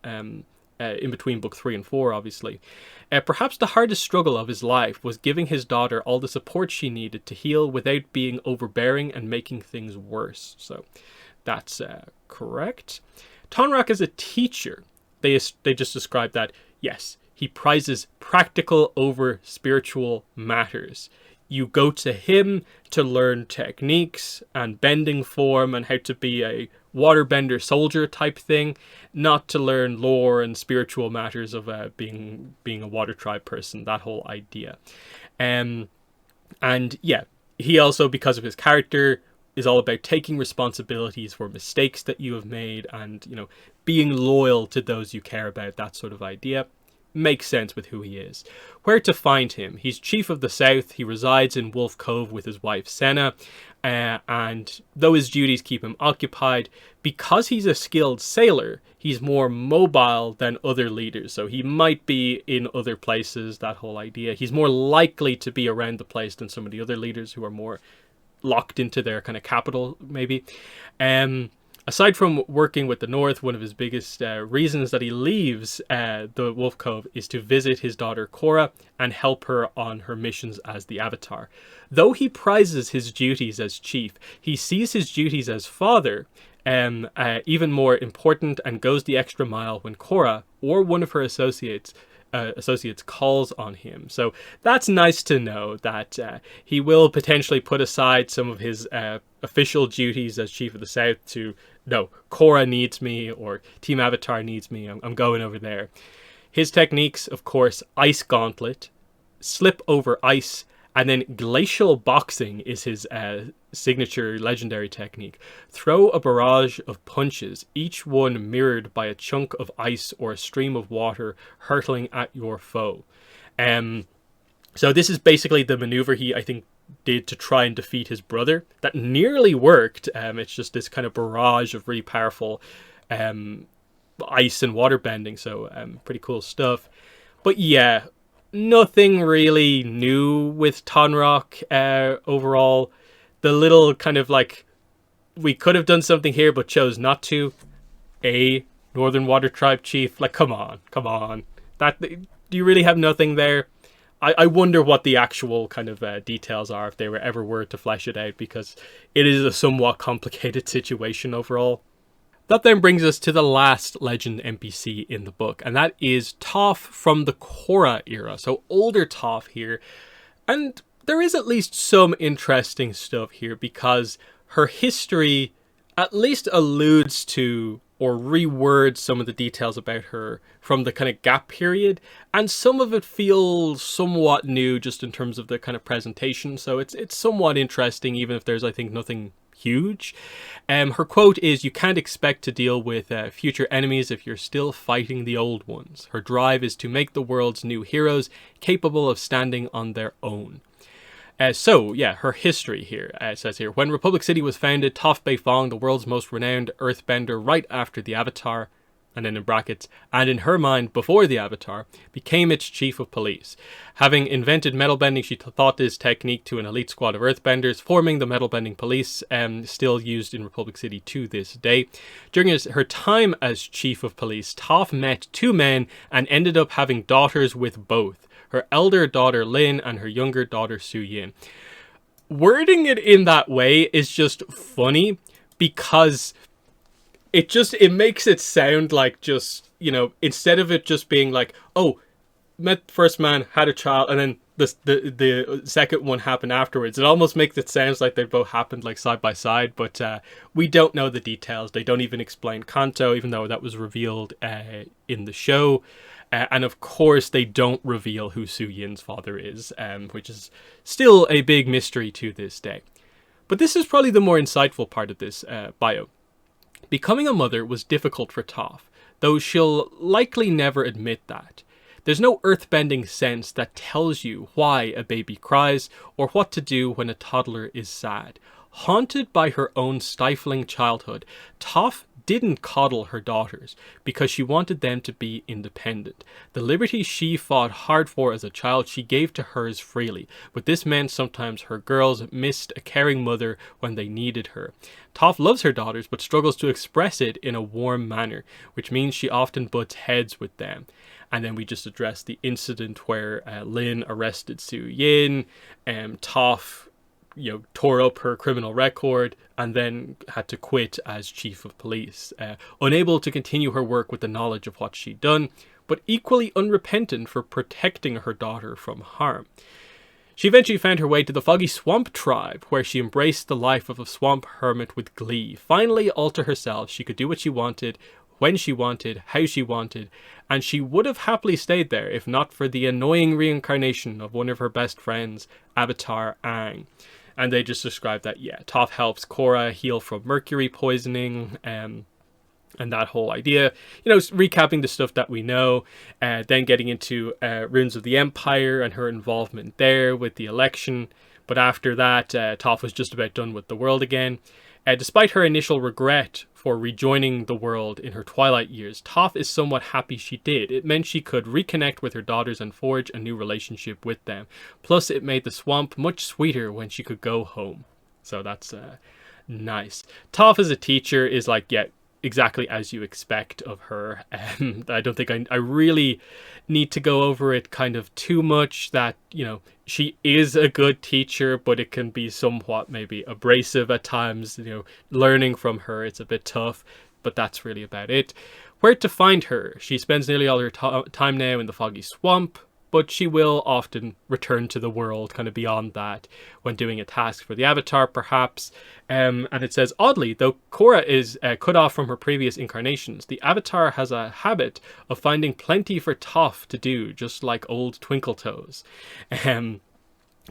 in between book 3 and 4, obviously. Perhaps the hardest struggle of his life was giving his daughter all the support she needed to heal without being overbearing and making things worse. So that's correct. Tonraq as a teacher, they just described that, yes, he prizes practical over spiritual matters. You go to him to learn techniques and bending form and how to be a waterbender soldier type thing, not to learn lore and spiritual matters of being a water tribe person, that whole idea. And yeah, he also, because of his character, is all about taking responsibilities for mistakes that you have made and, you know, being loyal to those you care about, that sort of idea. Makes sense with who he is. Where to find him? He's chief of the South. He resides in Wolf Cove with his wife Senna, and though his duties keep him occupied, because he's a skilled sailor, he's more mobile than other leaders. So he might be in other places, that whole idea. He's more likely to be around the place than some of the other leaders who are more locked into their kind of capital, maybe. Aside from working with the North, one of his biggest reasons that he leaves the Wolf Cove is to visit his daughter Korra and help her on her missions as the Avatar. Though he prizes his duties as chief, he sees his duties as father even more important and goes the extra mile when Korra or one of her associates calls on him. So that's nice to know that he will potentially put aside some of his official duties as Chief of the South to, no, Korra needs me or Team Avatar needs me, I'm going over there. His techniques, of course, Ice Gauntlet, slip over ice, And then glacial boxing is his signature legendary technique. Throw a barrage of punches, each one mirrored by a chunk of ice or a stream of water hurtling at your foe. So this is basically the maneuver he, I think, did to try and defeat his brother. That nearly worked. It's just this kind of barrage of really powerful ice and water bending. So pretty cool stuff. But yeah, nothing really new with Tonraq overall. The little kind of like, we could have done something here but chose not to. A Northern Water Tribe chief. Like, come on. Do you really have nothing there? I wonder what the actual kind of details are if they were to flesh it out, because it is a somewhat complicated situation overall. That then brings us to the last legend NPC in the book, and that is Toph from the Korra era. So older Toph here. And there is at least some interesting stuff here, because her history at least alludes to or rewords some of the details about her from the kind of gap period, and some of it feels somewhat new just in terms of the kind of presentation. So it's somewhat interesting, even if there's, I think, nothing huge. Her quote is, "You can't expect to deal with future enemies if you're still fighting the old ones. Her drive is to make the world's new heroes capable of standing on their own." So, yeah, her history here. It says here, when Republic City was founded, Toph Beifong, the world's most renowned earthbender right after the Avatar, and then in brackets, and in her mind before the Avatar, became its chief of police. Having invented metal bending, she taught this technique to an elite squad of earthbenders, forming the metal bending police, still used in Republic City to this day. During her time as chief of police, Toph met two men and ended up having daughters with both. Her elder daughter Lin and her younger daughter Su Yin. Wording it in that way is just funny, because it makes it sound like, just, you know, instead of it just being like, oh, met the first man, had a child, and then the second one happened afterwards. It almost makes it sound like they both happened like side by side, but we don't know the details. They don't even explain Kanto, even though that was revealed in the show. And of course, they don't reveal who Su Yin's father is, which is still a big mystery to this day. But this is probably the more insightful part of this bio. Becoming a mother was difficult for Toph, though she'll likely never admit that. There's no earthbending sense that tells you why a baby cries or what to do when a toddler is sad. Haunted by her own stifling childhood, Toph didn't coddle her daughters because she wanted them to be independent. The liberty she fought hard for as a child, she gave to hers freely, but this meant sometimes her girls missed a caring mother when they needed her. Toph loves her daughters but struggles to express it in a warm manner, which means she often butts heads with them. And then we just addressed the incident where Lin arrested Su Yin, Toph, you know, tore up her criminal record and then had to quit as chief of police, unable to continue her work with the knowledge of what she'd done, but equally unrepentant for protecting her daughter from harm. She eventually found her way to the Foggy Swamp tribe, where she embraced the life of a swamp hermit with glee. Finally, all to herself, she could do what she wanted, when she wanted, how she wanted, and she would have happily stayed there if not for the annoying reincarnation of one of her best friends, Avatar Aang. And they just described that, yeah, Toph helps Korra heal from mercury poisoning, and that whole idea. You know, recapping the stuff that we know, then getting into Runes of the Empire and her involvement there with the election. But after that, Toph was just about done with the world again. Despite her initial regret for rejoining the world in her twilight years, Toph is somewhat happy she did. It meant she could reconnect with her daughters and forge a new relationship with them. Plus, it made the swamp much sweeter when she could go home. So that's nice. Toph as a teacher is like, yeah, exactly as you expect of her. I don't think I really need to go over it kind of too much, that, you know, she is a good teacher, but it can be somewhat maybe abrasive at times. You know, learning from her, it's a bit tough, but that's really about it. Where to find her? She spends nearly all her time now in the Foggy Swamp, but she will often return to the world kind of beyond that when doing a task for the Avatar, perhaps. And it says, oddly, though Korra is cut off from her previous incarnations, the Avatar has a habit of finding plenty for Toph to do, just like old Twinkle Toes.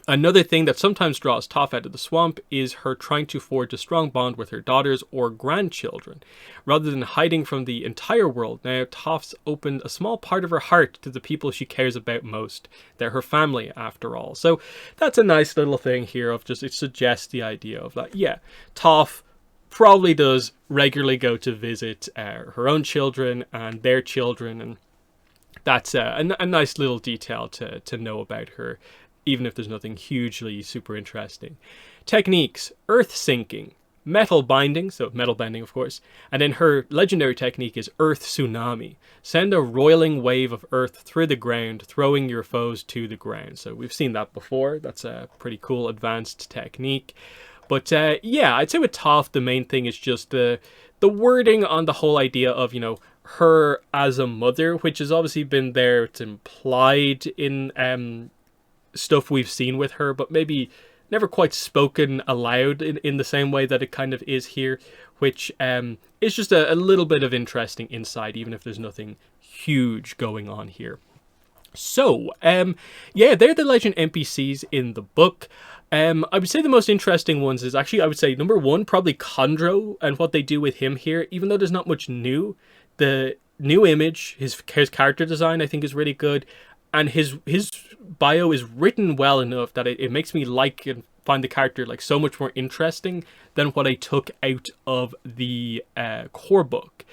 Another thing that sometimes draws Toph out of the swamp is her trying to forge a strong bond with her daughters or grandchildren. Rather than hiding from the entire world, now Toph's opened a small part of her heart to the people she cares about most. They're her family, after all. So that's a nice little thing here of just, it suggests the idea of that, yeah, Toph probably does regularly go to visit her own children and their children, and that's a nice little detail to know about her, even if there's nothing hugely super interesting. Techniques: earth sinking, metal binding, so metal bending of course, and then her legendary technique is earth tsunami. Send a roiling wave of earth through the ground, throwing your foes to the ground. So we've seen that before. That's a pretty cool advanced technique. But yeah, I'd say with Toph, the main thing is just the wording on the whole idea of, you know, her as a mother, which has obviously been there. It's implied in stuff we've seen with her, but maybe never quite spoken aloud in the same way that it kind of is here, which is just a little bit of interesting insight, even if there's nothing huge going on here. So, yeah, they're the legend NPCs in the book. I would say the most interesting ones is actually, I would say, number one, probably Khandro and what they do with him here. Even though there's not much new, the new image, his character design, I think is really good. And his bio is written well enough that it makes me like and find the character like so much more interesting than what I took out of the core book.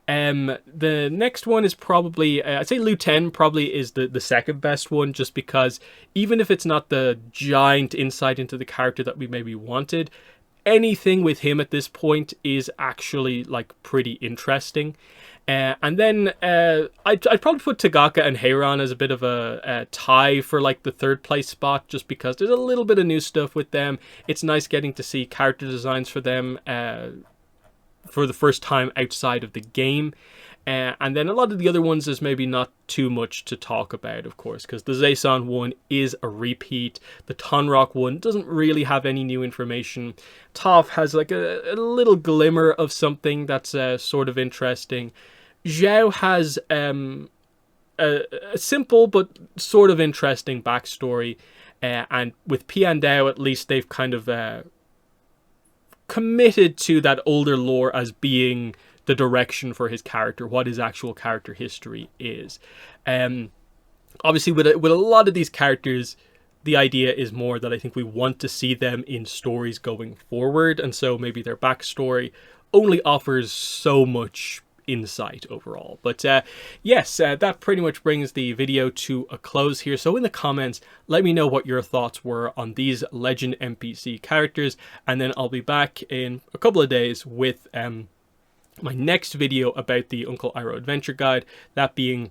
The next one is probably, I'd say Lu Ten probably is the second best one, just because even if it's not the giant insight into the character that we maybe wanted, anything with him at this point is actually like pretty interesting. And then I'd probably put Tagaka and Hei-Ran as a bit of a tie for like the third place spot, just because there's a little bit of new stuff with them. It's nice getting to see character designs for them for the first time outside of the game. And then a lot of the other ones is maybe not too much to talk about, of course, because the Zaysan one is a repeat. The Tonraq one doesn't really have any new information. Toph has like a little glimmer of something that's sort of interesting. Zhao has a simple but sort of interesting backstory. And with Piandao, at least they've kind of committed to that older lore as being the direction for his character, what his actual character history is. Obviously, with a lot of these characters, the idea is more that I think we want to see them in stories going forward, and so maybe their backstory only offers so much insight overall. But yes, that pretty much brings the video to a close here. So in the comments, let me know what your thoughts were on these legend NPC characters, and then I'll be back in a couple of days with my next video about the Uncle Iroh Adventure Guide, that being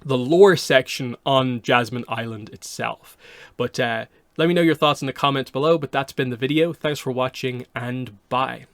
the lore section on Jasmine Island itself. But let me know your thoughts in the comments below. But that's been the video. Thanks for watching, and bye.